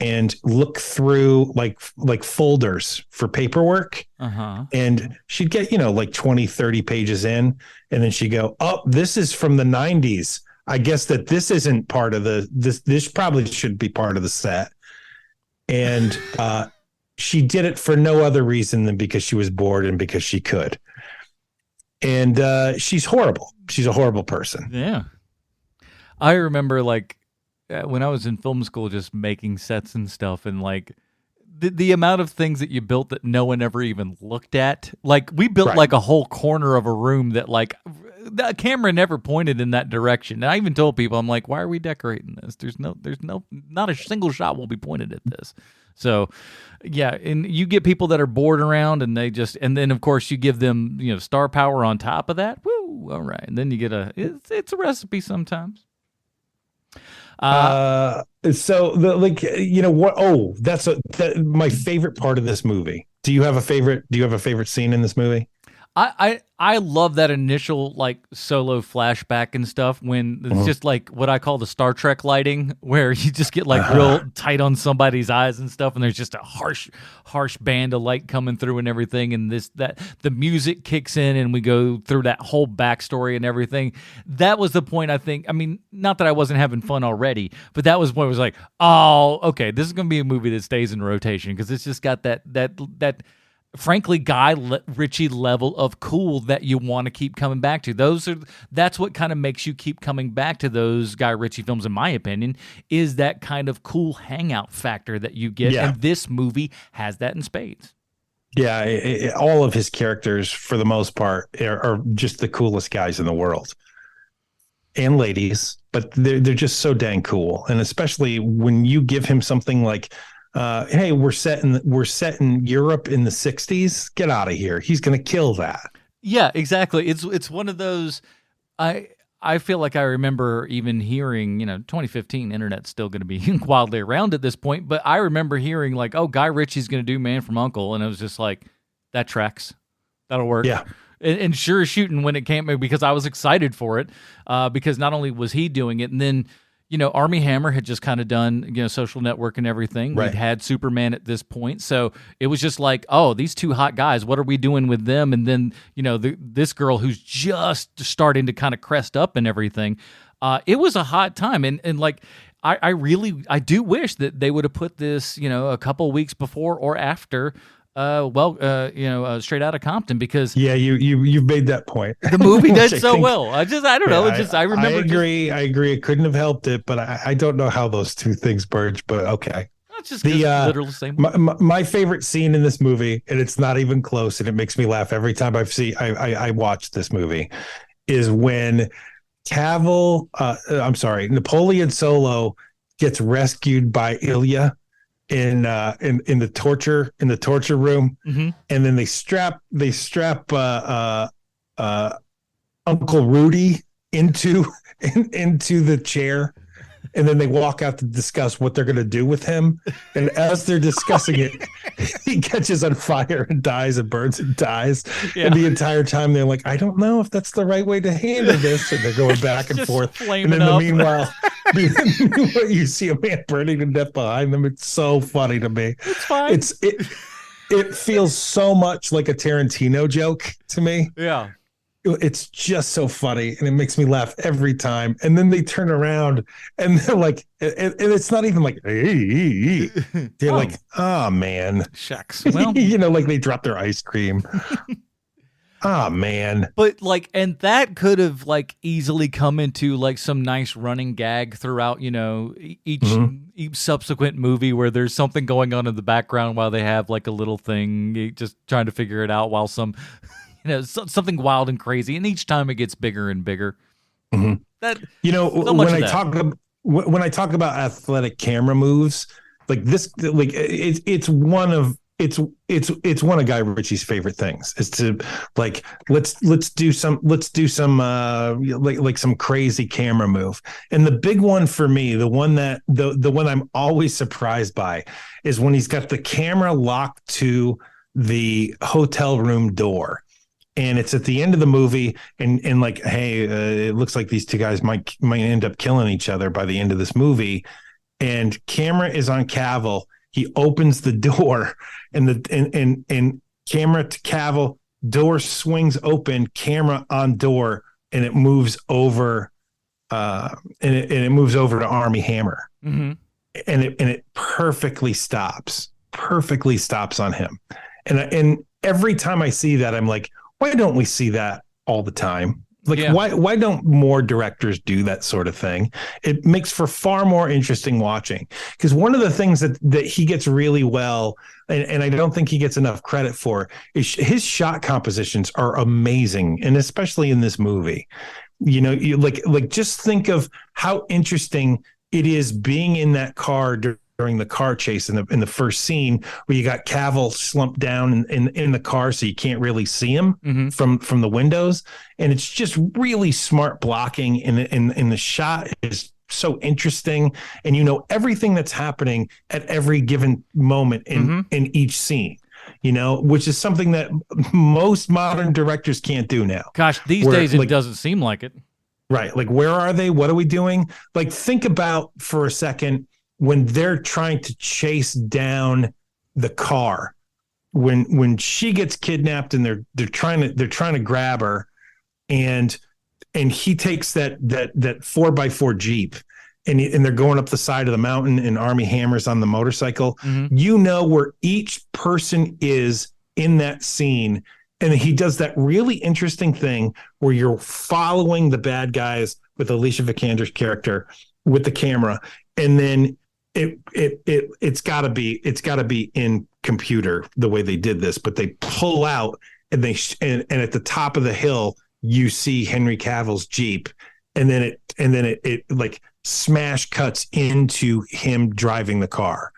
and look through like folders for paperwork. And she'd get, 20, 30 pages in, and then she'd go, oh, this is from the 90s. I guess that this isn't part of this probably should be part of the set. And she did it for no other reason than because she was bored and because she could. And she's horrible. She's a horrible person. Yeah. I remember like when I was in film school, just making sets and stuff, and like the amount of things that you built that no one ever even looked at. Like we built Right. like a whole corner of a room that like the camera never pointed in that direction. And I even told people, I'm like, why are we decorating this? There's not a single shot will be pointed at this. So yeah, and you get people that are bored around, and and then of course you give them, star power on top of that. Woo, all right. And then you get it's a recipe sometimes. So that's my favorite part of this movie. Do you have a favorite scene in this movie? I love that initial like solo flashback and stuff when it's just like what I call the Star Trek lighting, where you just get like real tight on somebody's eyes and stuff, and there's just a harsh band of light coming through and everything, and the music kicks in and we go through that whole backstory and everything. That was the point, I think. I mean, not that I wasn't having fun already, but that was when it was like, oh, okay, this is gonna be a movie that stays in rotation because it's just got that frankly Guy Ritchie level of cool that you want to keep coming back to. That's what kind of makes you keep coming back to those Guy Ritchie films, in my opinion, is that kind of cool hangout factor that you get. Yeah. And this movie has that in spades. Yeah, all of his characters, for the most part, are just the coolest guys in the world, and ladies. But they're just so dang cool, and especially when you give him something like, "Hey, we're set in Europe in the '60s. Get out of here." He's going to kill that. Yeah, exactly. It's one of those. I feel like I remember even hearing, 2015, internet's still going to be wildly around at this point, but I remember hearing like, oh, Guy Ritchie's going to do Man from U.N.C.L.E, and it was just like, that tracks. That'll work. Yeah. And sure as shooting when it came, because I was excited for it, because not only was he doing it, and then, Armie Hammer had just kind of done, Social Network and everything. Right. We'd had Superman at this point. So it was just like, oh, these two hot guys, what are we doing with them? And then, this girl who's just starting to kind of crest up and everything. It was a hot time. And like, I do wish that they would have put this, a couple weeks before or after Straight Outta Compton, because you've made that point. The movie did so well. I don't know. I remember. I agree. It couldn't have helped it, but I don't know how those two things merge. But okay, that's just literal same. My favorite scene in this movie, and it's not even close, and it makes me laugh every time I watch this movie, is when Napoleon Solo gets rescued by Ilya in the torture room, and then they strap Uncle Rudy into the chair, and then they walk out to discuss what they're going to do with him. And as they're discussing it, he catches on fire and dies and burns and dies. Yeah. And the entire time they're like, I don't know if that's the right way to handle this. And they're going back and forth. And then meanwhile, you see a man burning to death behind them. It's so funny to me. It's fine. It feels so much like a Tarantino joke to me. Yeah. It's just so funny, and it makes me laugh every time. And then they turn around and they're like, and it's not even like, hey. They're like, oh man, shucks. Well, like they dropped their ice cream. Oh man. But like, and that could have like easily come into like some nice running gag throughout, each subsequent movie where there's something going on in the background while they have like a little thing, just trying to figure it out while some. Something wild and crazy, and each time it gets bigger and bigger. Mm-hmm. When I talk about athletic camera moves, like this, like it's one of Guy Ritchie's favorite things is to like let's do some like some crazy camera move. And the big one for me, the one I'm always surprised by, is when he's got the camera locked to the hotel room door. And it's at the end of the movie, and like, hey, it looks like these two guys might end up killing each other by the end of this movie. And camera is on Cavill. He opens the door, and camera to Cavill, door swings open, camera on door, and it moves over, it moves over to Armie Hammer, and it perfectly stops perfectly stops on him. And every time I see that, I'm like, why don't we see that all the time? Like, why don't more directors do that sort of thing? It makes for far more interesting watching. Because one of the things that he gets really well, and I don't think he gets enough credit for, is his shot compositions are amazing, and especially in this movie. You know, you like just think of how interesting it is being in that car during the car chase in the first scene, where you got Cavill slumped down in the car, so you can't really see him from the windows, and it's just really smart blocking, and the shot is so interesting, and you know everything that's happening at every given moment in each scene. You know, which is something that most modern directors can't do now. Gosh, these days it doesn't seem like it. Right. Like, where are they? What are we doing? Like, think about for a second when they're trying to chase down the car, when she gets kidnapped and they're trying to grab her, and he takes that 4x4 Jeep, and they're going up the side of the mountain, and Army Hammer's on the motorcycle. You know where each person is in that scene. And he does that really interesting thing where you're following the bad guys with Alicia Vikander's character with the camera, and then it's got to be in computer the way they did this, but they pull out and and at the top of the hill you see Henry Cavill's Jeep, and then it like smash cuts into him driving the car.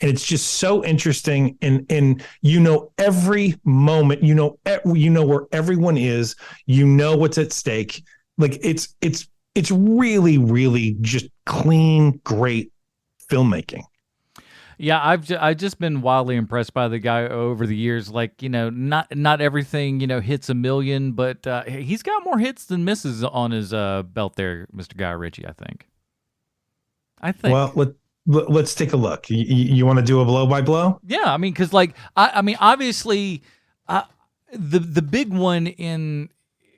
And it's just so interesting, and you know every moment, you know where everyone is, you know what's at stake. Like, it's really, really just clean, great filmmaking. Yeah, I've just been wildly impressed by the guy over the years. Like, you know, not everything, you know, hits a million, but he's got more hits than misses on his belt there, Mr. Guy Ritchie. I think. Well, let's take a look. You want to do a blow by blow? Yeah, I mean, because like I mean, obviously, the big one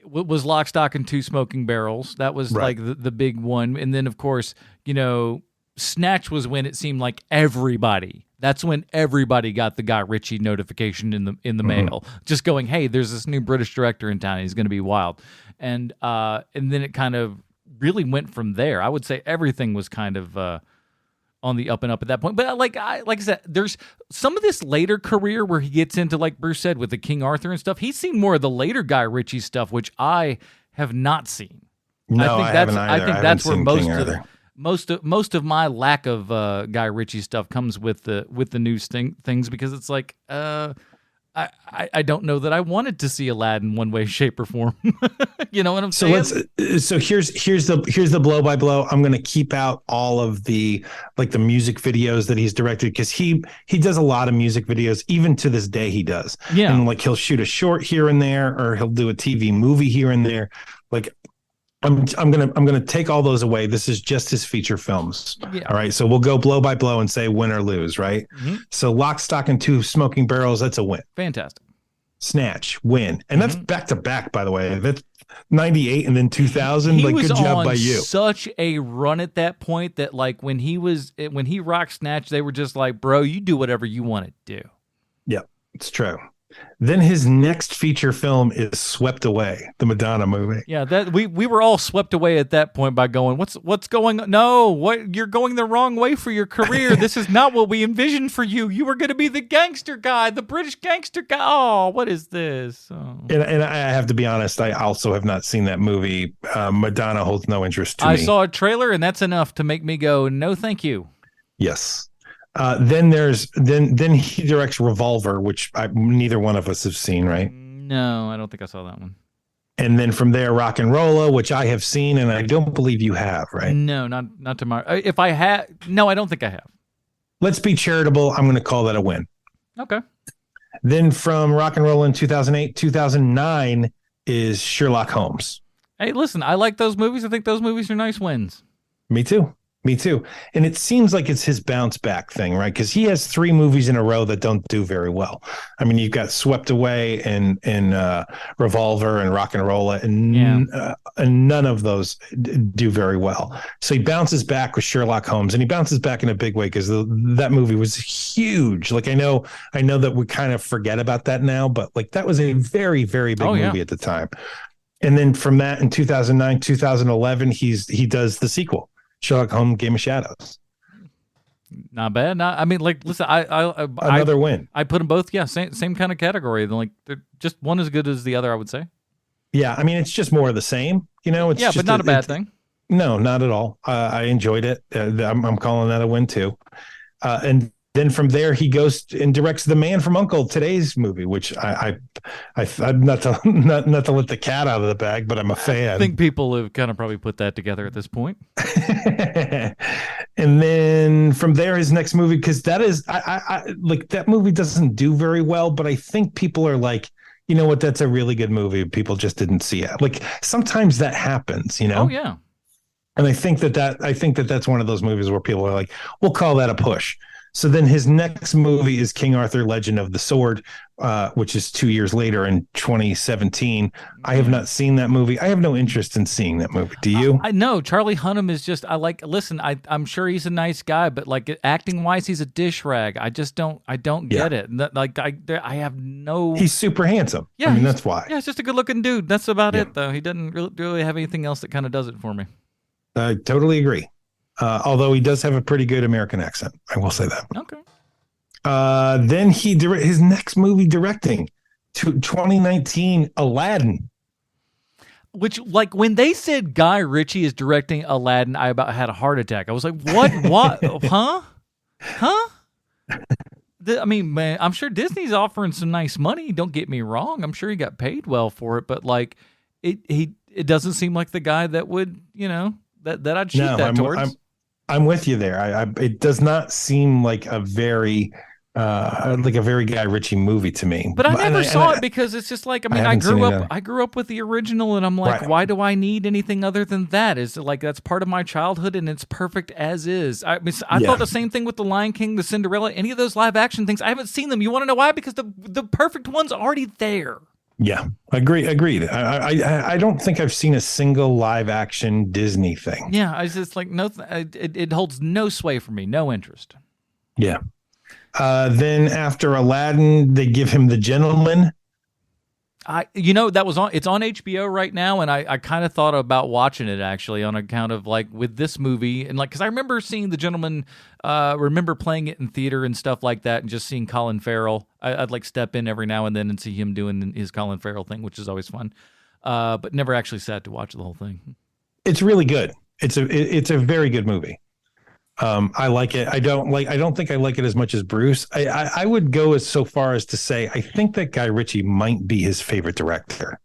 was Lock, Stock, and Two Smoking Barrels. That was like the big one, and then of course, you know, Snatch was when it seemed like everybody. That's when everybody got the Guy Ritchie notification in the mail, just going, "Hey, there's this new British director in town. He's going to be wild," and then it kind of really went from there. I would say everything was kind of on the up and up at that point. But like I said, there's some of this later career where he gets into, like Bruce said, with the King Arthur and stuff. He's seen more of the later Guy Ritchie stuff, which I have not seen. No, I haven't either. I think that's where most most of my lack of Guy Ritchie stuff comes with the new things, because it's like I don't know that I wanted to see Aladdin one way, shape, or form. You know what I'm saying? So here's the blow by blow. I'm going to keep out all of the music videos that he's directed, because he does a lot of music videos, even to this day he does. Yeah, and like he'll shoot a short here and there, or he'll do a TV movie here and there. Like, I'm gonna take all those away. This is just his feature films. Yeah. All right. So we'll go blow by blow and say win or lose, right? So Lock, Stock, and Two Smoking Barrels, that's a win. Fantastic. Snatch, win. And that's back to back, by the way. That's 98 and then 2000. Like, good job by you. Such a run at that point that, like, when he rocked Snatch, they were just like, bro, you do whatever you want to do. Yeah, it's true. Then his next feature film is Swept Away, the Madonna movie. Yeah, that we were all swept away at that point by going, what's going on? No, what, you're going the wrong way for your career. This is not what we envisioned for you. You were going to be the gangster guy, the British gangster guy. Oh, what is this? Oh. And I have to be honest, I also have not seen that movie. Madonna holds no interest to me. I saw a trailer, and that's enough to make me go, no, thank you. Yes. Then he directs Revolver, which neither one of us have seen, right? No, I don't think I saw that one. And then from there, Rock and Rolla, which I have seen, and I don't believe you have, right? No, not tomorrow. If I have, no, I don't think I have. Let's be charitable. I'm going to call that a win. Okay. Then from Rock and Rolla in 2008, 2009 is Sherlock Holmes. Hey, listen, I like those movies. I think those movies are nice wins. Me too. Me too. And it seems like it's his bounce back thing, right? Because he has 3 movies in a row that don't do very well. I mean, you've got Swept Away and Revolver and Rock and Roll, and none of those do very well. So he bounces back with Sherlock Holmes, and he bounces back in a big way because that movie was huge. Like I know that we kind of forget about that now, but like that was a very, very big movie at the time. And then from that in 2009, 2011, he does the sequel, Sherlock Holmes: Game of Shadows. Not bad. I mean, like, listen, another win. I put them both, same kind of category. Like, they're just one as good as the other, I would say. Yeah, I mean, it's just more of the same. You know, it's just but not a bad thing. No, not at all. I enjoyed it. I'm calling that a win too. And then from there, he goes and directs The Man from U.N.C.L.E, today's movie, which I'm not to let the cat out of the bag, but I'm a fan. I think people have kind of probably put that together at this point. And then from there, his next movie, because that is, I like that movie doesn't do very well, but I think people are like, you know what, that's a really good movie. People just didn't see it. Like sometimes that happens, you know? Oh yeah. And I think that's one of those movies where people are like, we'll call that a push. So then his next movie is King Arthur: Legend of the Sword, which is 2 years later in 2017. I have not seen that movie. I have no interest in seeing that movie. Do you? I know Charlie Hunnam is just. Listen, I'm sure he's a nice guy, but like acting wise, he's a dish rag. I just don't. I don't get it. I have no. He's super handsome. Yeah, I mean that's why. Yeah, he's just a good looking dude. That's about it, though. He doesn't really have anything else that kind of does it for me. I totally agree. Although he does have a pretty good American accent. I will say that. Okay. Then his next movie directing, 2019, Aladdin. Which, like, when they said Guy Ritchie is directing Aladdin, I about had a heart attack. I was like, what? What? Huh? I mean, man, I'm sure Disney's offering some nice money. Don't get me wrong. I'm sure he got paid well for it. But, like, it doesn't seem like the guy that would, that I'd shoot that towards. I'm with you there. It does not seem like a very Guy Ritchie movie to me. But I never saw it because it's just like, I mean, I grew up with the original, and I'm like, why do I need anything other than that? Is it like that's part of my childhood and it's perfect as is? I mean, I thought the same thing with the Lion King, the Cinderella, any of those live action things. I haven't seen them. You want to know why? Because the perfect one's already there. Yeah, agreed. I don't think I've seen a single live action Disney thing. Yeah, I just like it holds no sway for me, no interest. Yeah. Then after Aladdin, they give him The Gentleman. It's on HBO right now, and I kind of thought about watching it actually on account of like with this movie and like because I remember seeing The Gentleman, remember playing it in theater and stuff like that, and just seeing Colin Farrell. I'd like step in every now and then and see him doing his Colin Farrell thing, which is always fun. But never actually sat to watch the whole thing. It's really good. It's a very good movie. I like it. I don't think I like it as much as Bruce. I would go so far as to say I think that Guy Ritchie might be his favorite director.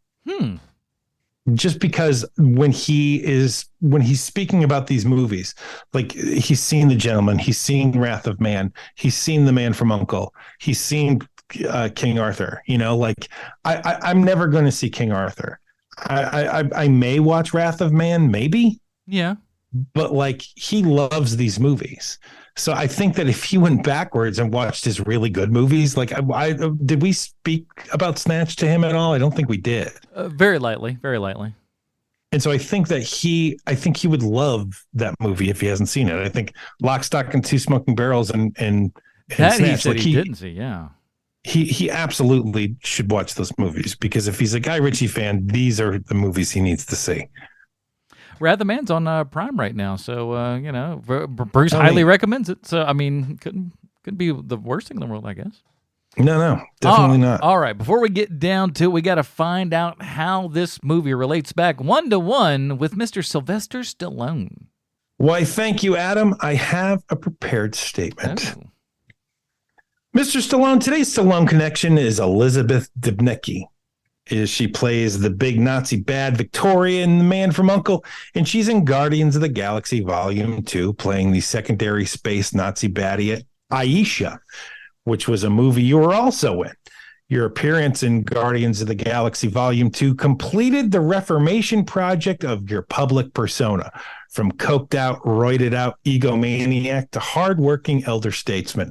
Just because when he's speaking about these movies, like he's seen The Gentleman, he's seen Wrath of Man, he's seen The Man from U.N.C.L.E, he's seen King Arthur. Like I'm never going to see King Arthur. I may watch Wrath of Man, maybe. Yeah. But like he loves these movies. So I think that if he went backwards and watched his really good movies, like did we speak about Snatch to him at all? I don't think we did. Very lightly. And so I think he would love that movie if he hasn't seen it. I think Lock, Stock, and Two Smoking Barrels and that Snatch, he said he didn't see. Yeah. He absolutely should watch those movies because if he's a Guy Ritchie fan, these are the movies he needs to see. Wrath of Man's on Prime right now, so Bruce highly recommends it. So I mean, couldn't be the worst thing in the world, I guess. No, definitely not. All right, before we get down to it, we got to find out how this movie relates back 1-to-1 with Mr. Sylvester Stallone. Why, thank you, Adam. I have a prepared statement. Oh. Mr. Stallone, today's Stallone connection is Elizabeth Debicki. She plays the big Nazi bad Victoria in The Man from U.N.C.L.E, and she's in Guardians of the Galaxy Volume 2, playing the secondary space Nazi baddie Aisha, which was a movie you were also in. Your appearance in Guardians of the Galaxy Volume 2 completed the reformation project of your public persona. from coked out, roided out egomaniac to hardworking elder statesman.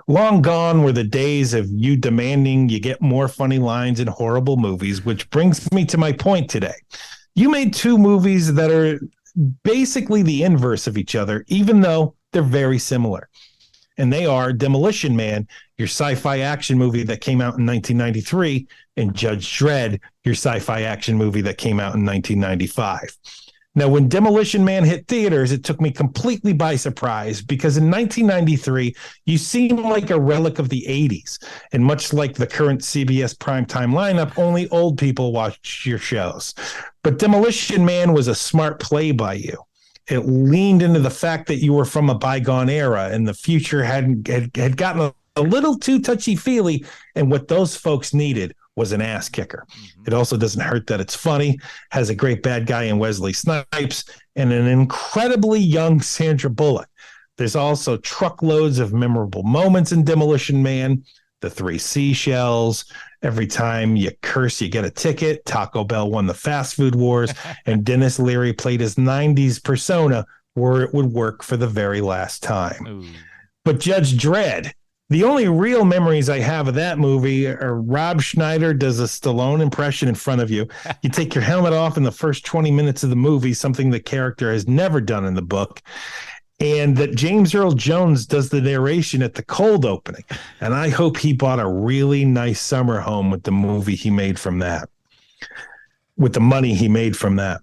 Long gone were the days of you demanding you get more funny lines in horrible movies, which brings me to my point today. You made two movies that are basically the inverse of each other, even though they're very similar. And they are Demolition Man, your sci-fi action movie that came out in 1993, and Judge Dredd, your sci-fi action movie that came out in 1995. Now, when Demolition Man hit theaters, it took me completely by surprise because in 1993, you seem like a relic of the 80s. And much like the current CBS primetime lineup, only old people watch your shows. But Demolition Man was a smart play by you. It leaned into the fact that you were from a bygone era and the future had gotten a little too touchy-feely, and what those folks needed was an ass kicker. It also doesn't hurt that it's funny, has a great bad guy in Wesley Snipes, and an incredibly young Sandra Bullock. There's also truckloads of memorable moments in Demolition Man. The 3 seashells. Every time you curse, you get a ticket. Taco Bell won the fast food wars, and Dennis Leary played his 90s persona where it would work for the very last time. Ooh. But Judge Dredd, the only real memories I have of that movie are Rob Schneider does a Stallone impression in front of you. You take your helmet off in the first 20 minutes of the movie, something the character has never done in the book. And that James Earl Jones does the narration at the cold opening. And I hope he bought a really nice summer home with the movie he made from that, with the money he made from that.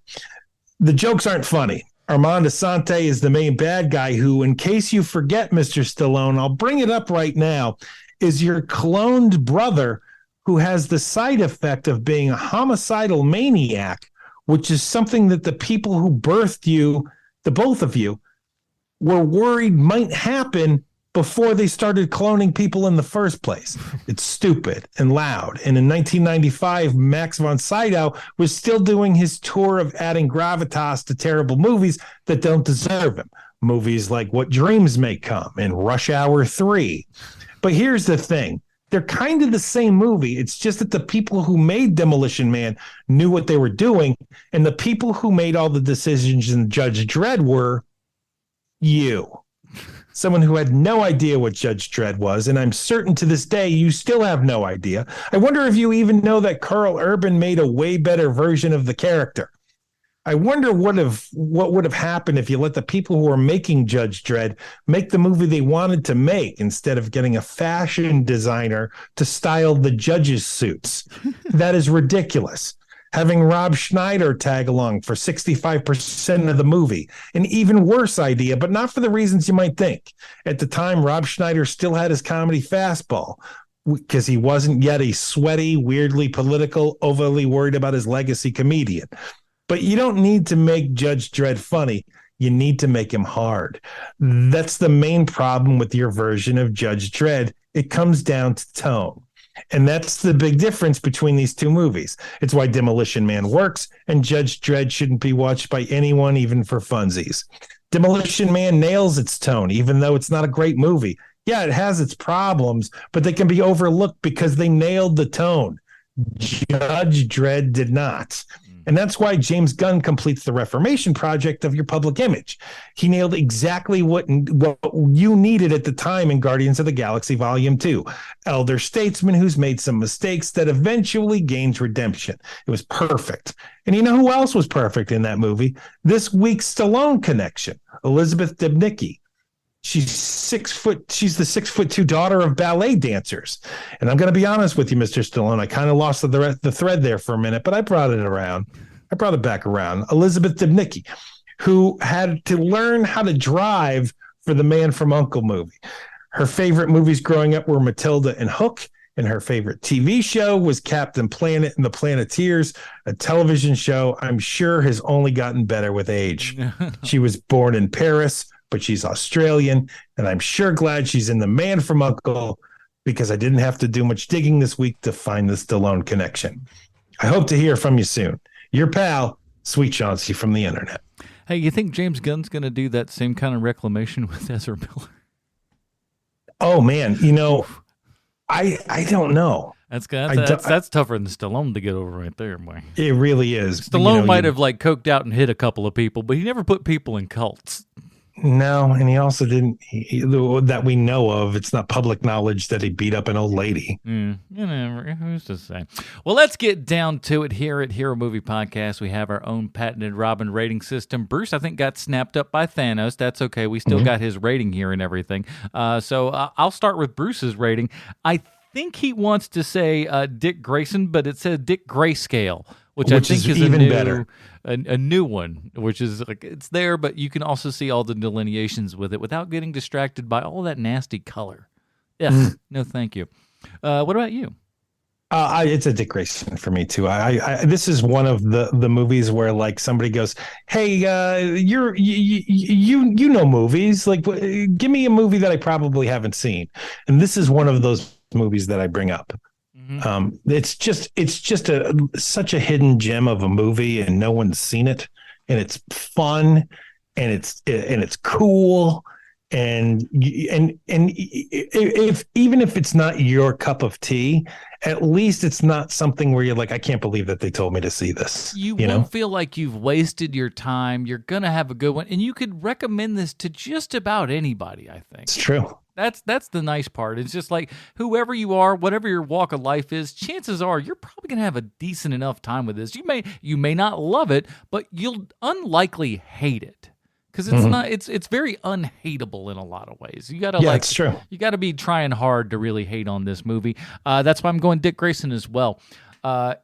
The jokes aren't funny. Armand Assante is the main bad guy who, in case you forget, Mr. Stallone, I'll bring it up right now, is your cloned brother who has the side effect of being a homicidal maniac, which is something that the people who birthed you, the both of you, were worried might happen before they started cloning people in the first place. It's stupid and loud. And in 1995, Max von Sydow was still doing his tour of adding gravitas to terrible movies that don't deserve him. Movies like What Dreams May Come and Rush Hour 3. But here's the thing. They're kind of the same movie. It's just that the people who made Demolition Man knew what they were doing, and the people who made all the decisions in Judge Dredd were you. Someone who had no idea what Judge Dredd was, and I'm certain to this day you still have no idea. I wonder if you even know that Carl Urban made a way better version of the character. I wonder what would have happened if you let the people who were making Judge Dredd make the movie they wanted to make instead of getting a fashion designer to style the judges' suits. That is ridiculous. Having Rob Schneider tag along for 65% of the movie, an even worse idea, but not for the reasons you might think. At the time, Rob Schneider still had his comedy fastball because he wasn't yet a sweaty, weirdly political, overly worried about his legacy comedian. But you don't need to make Judge Dredd funny. You need to make him hard. That's the main problem with your version of Judge Dredd. It comes down to tone. And that's the big difference between these two movies. It's why Demolition Man works, and Judge Dredd shouldn't be watched by anyone, even for funsies. Demolition Man nails its tone, even though it's not a great movie. Yeah, it has its problems, but they can be overlooked because they nailed the tone. Judge Dredd did not. And that's why James Gunn completes the reformation project of your public image. He nailed exactly what you needed at the time in Guardians of the Galaxy Volume 2. Elder statesman who's made some mistakes that eventually gains redemption. It was perfect. And you know who else was perfect in that movie? This week's Stallone connection, Elizabeth Debicki. She's the 6'2" daughter of ballet dancers. And I'm going to be honest with you, Mr. Stallone. I kind of lost the thread there for a minute, but I brought it around. I brought it back around. Elizabeth Debicki, who had to learn how to drive for the Man from U.N.C.L.E. movie. Her favorite movies growing up were Matilda and Hook, and her favorite TV show was Captain Planet and the Planeteers, a television show I'm sure has only gotten better with age. She was born in Paris, but she's Australian, and I'm sure glad she's in The Man from U.N.C.L.E. because I didn't have to do much digging this week to find the Stallone connection. I hope to hear from you soon. Your pal, Sweet Chauncey from the internet. Hey, you think James Gunn's going to do that same kind of reclamation with Ezra Miller? Oh, man. You know, I don't know. That's tougher than Stallone to get over right there, boy. It really is. Stallone might have like coked out and hit a couple of people, but he never put people in cults. No, and he also didn't. That we know of. It's not public knowledge that he beat up an old lady. Who's to say? Well, let's get down to it here at Hero Movie Podcast. We have our own patented Robin rating system. Bruce, I think, got snapped up by Thanos. That's okay. We still got his rating here and everything. So I'll start with Bruce's rating. I think he wants to say Dick Grayson, but it said Dick Grayscale, which I think is even better. A new one, which is like it's there, but you can also see all the delineations with it without getting distracted by all that nasty color. Yeah, no, thank you. What about you? It's a Dick Grayson for me too. This is one of the movies where like somebody goes, "Hey, you know movies? Like, give me a movie that I probably haven't seen." And this is one of those movies that I bring up. It's just such a hidden gem of a movie, and no one's seen it, and it's fun, and it's cool, and if even if it's not your cup of tea, at least it's not something where you're like, I can't believe that they told me to see this. You won't feel like you've wasted your time. You're gonna have a good one, and you could recommend this to just about anybody. I think it's true. That's the nice part. It's just like whoever you are, whatever your walk of life is, chances are you're probably gonna have a decent enough time with this. You may not love it, but you'll unlikely hate it because it's not. It's very unhateable in a lot of ways. You gotta it's true. You gotta be trying hard to really hate on this movie. That's why I'm going Dick Grayson as well.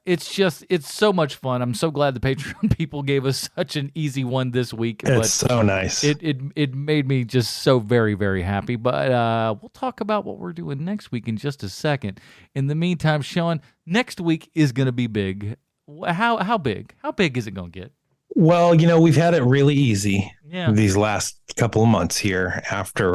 It's so much fun. I'm so glad the Patreon people gave us such an easy one this week. It's so nice. It made me just so very, very happy. But we'll talk about what we're doing next week in just a second. In the meantime, Sean, next week is going to be big. How big? How big is it going to get? Well, we've had it really easy these last couple of months here after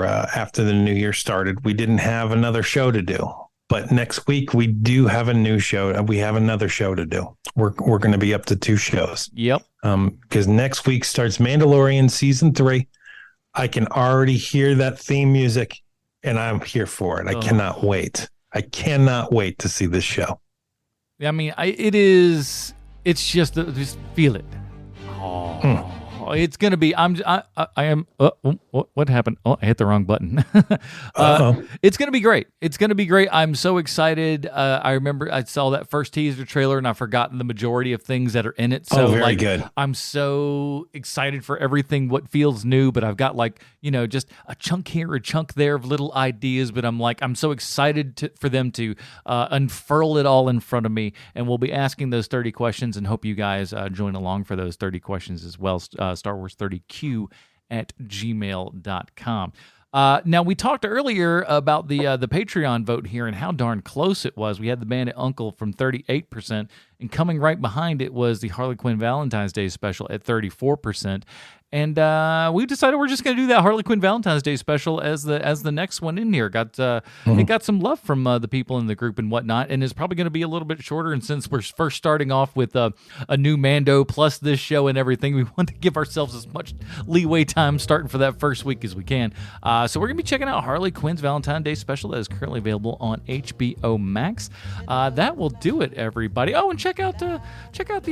the new year started. We didn't have another show to do. But next week we do have a new show. We have another show to do. We're going to be up to 2 shows. Yep. Because next week starts Mandalorian season 3. I can already hear that theme music, and I'm here for it. I cannot wait. I cannot wait to see this show. I mean, it's just feel it. Oh. It's gonna be. I am. What happened? Oh, I hit the wrong button. It's gonna be great. It's gonna be great. I'm so excited. I remember I saw that first teaser trailer, and I've forgotten the majority of things that are in it. So very good. I'm so excited for everything. What feels new, but I've got just a chunk here, a chunk there of little ideas. But I'm so excited for them to unfurl it all in front of me, and we'll be asking those 30 questions, and hope you guys join along for those 30 questions as well. Star Wars 30Q at gmail.com. Now, we talked earlier about the Patreon vote here and how darn close it was. We had the Bandit Uncle from 38%, and coming right behind it was the Harley Quinn Valentine's Day special at 34%. And we decided we're just going to do that Harley Quinn Valentine's Day special as the next one in here. It got some love from the people in the group and whatnot, and it's probably going to be a little bit shorter. And since we're first starting off with a new Mando plus this show and everything, we want to give ourselves as much leeway time starting for that first week as we can. So we're going to be checking out Harley Quinn's Valentine's Day special that is currently available on HBO Max. That will do it, everybody. Oh, and check out the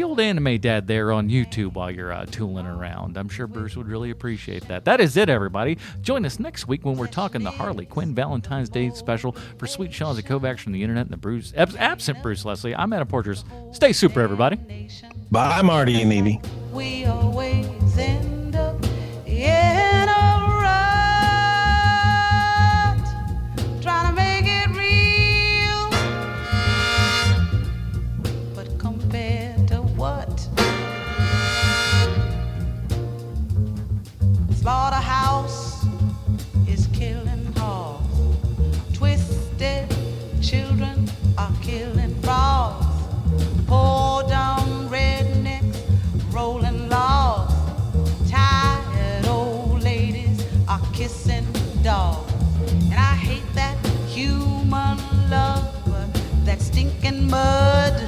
old Anime Dad there on YouTube while you're tooling around. I'm sure Bruce would really appreciate that. That is it, everybody. Join us next week when we're talking the Harley Quinn Valentine's Day special. For Sweet Sean Zakovacs from the internet and the absent Bruce Leslie, I'm Adam Porters. Stay super, everybody. Bye, Marty and Evie. We always end up in a rut, trying to make it real. But compared to what? Slaughterhouse is killing hogs. Twisted children are killing frogs. Poor dumb rednecks rolling logs. Tired old ladies are kissing dogs. And I hate that human love, that stinking mud.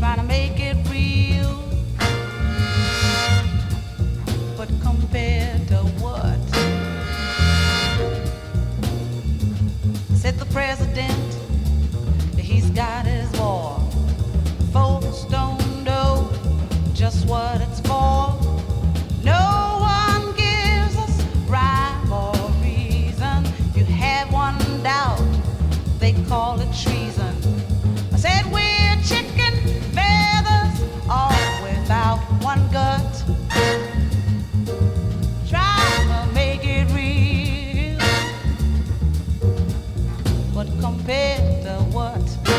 Trying to make it real. But compared to what? Said the president, he's got his war. Folks don't know just what it's for. No one gives us rhyme or reason. If you have one doubt, they call it treason. I said we're chicken feathers, all without one gut. Try to make it real, but compared to what?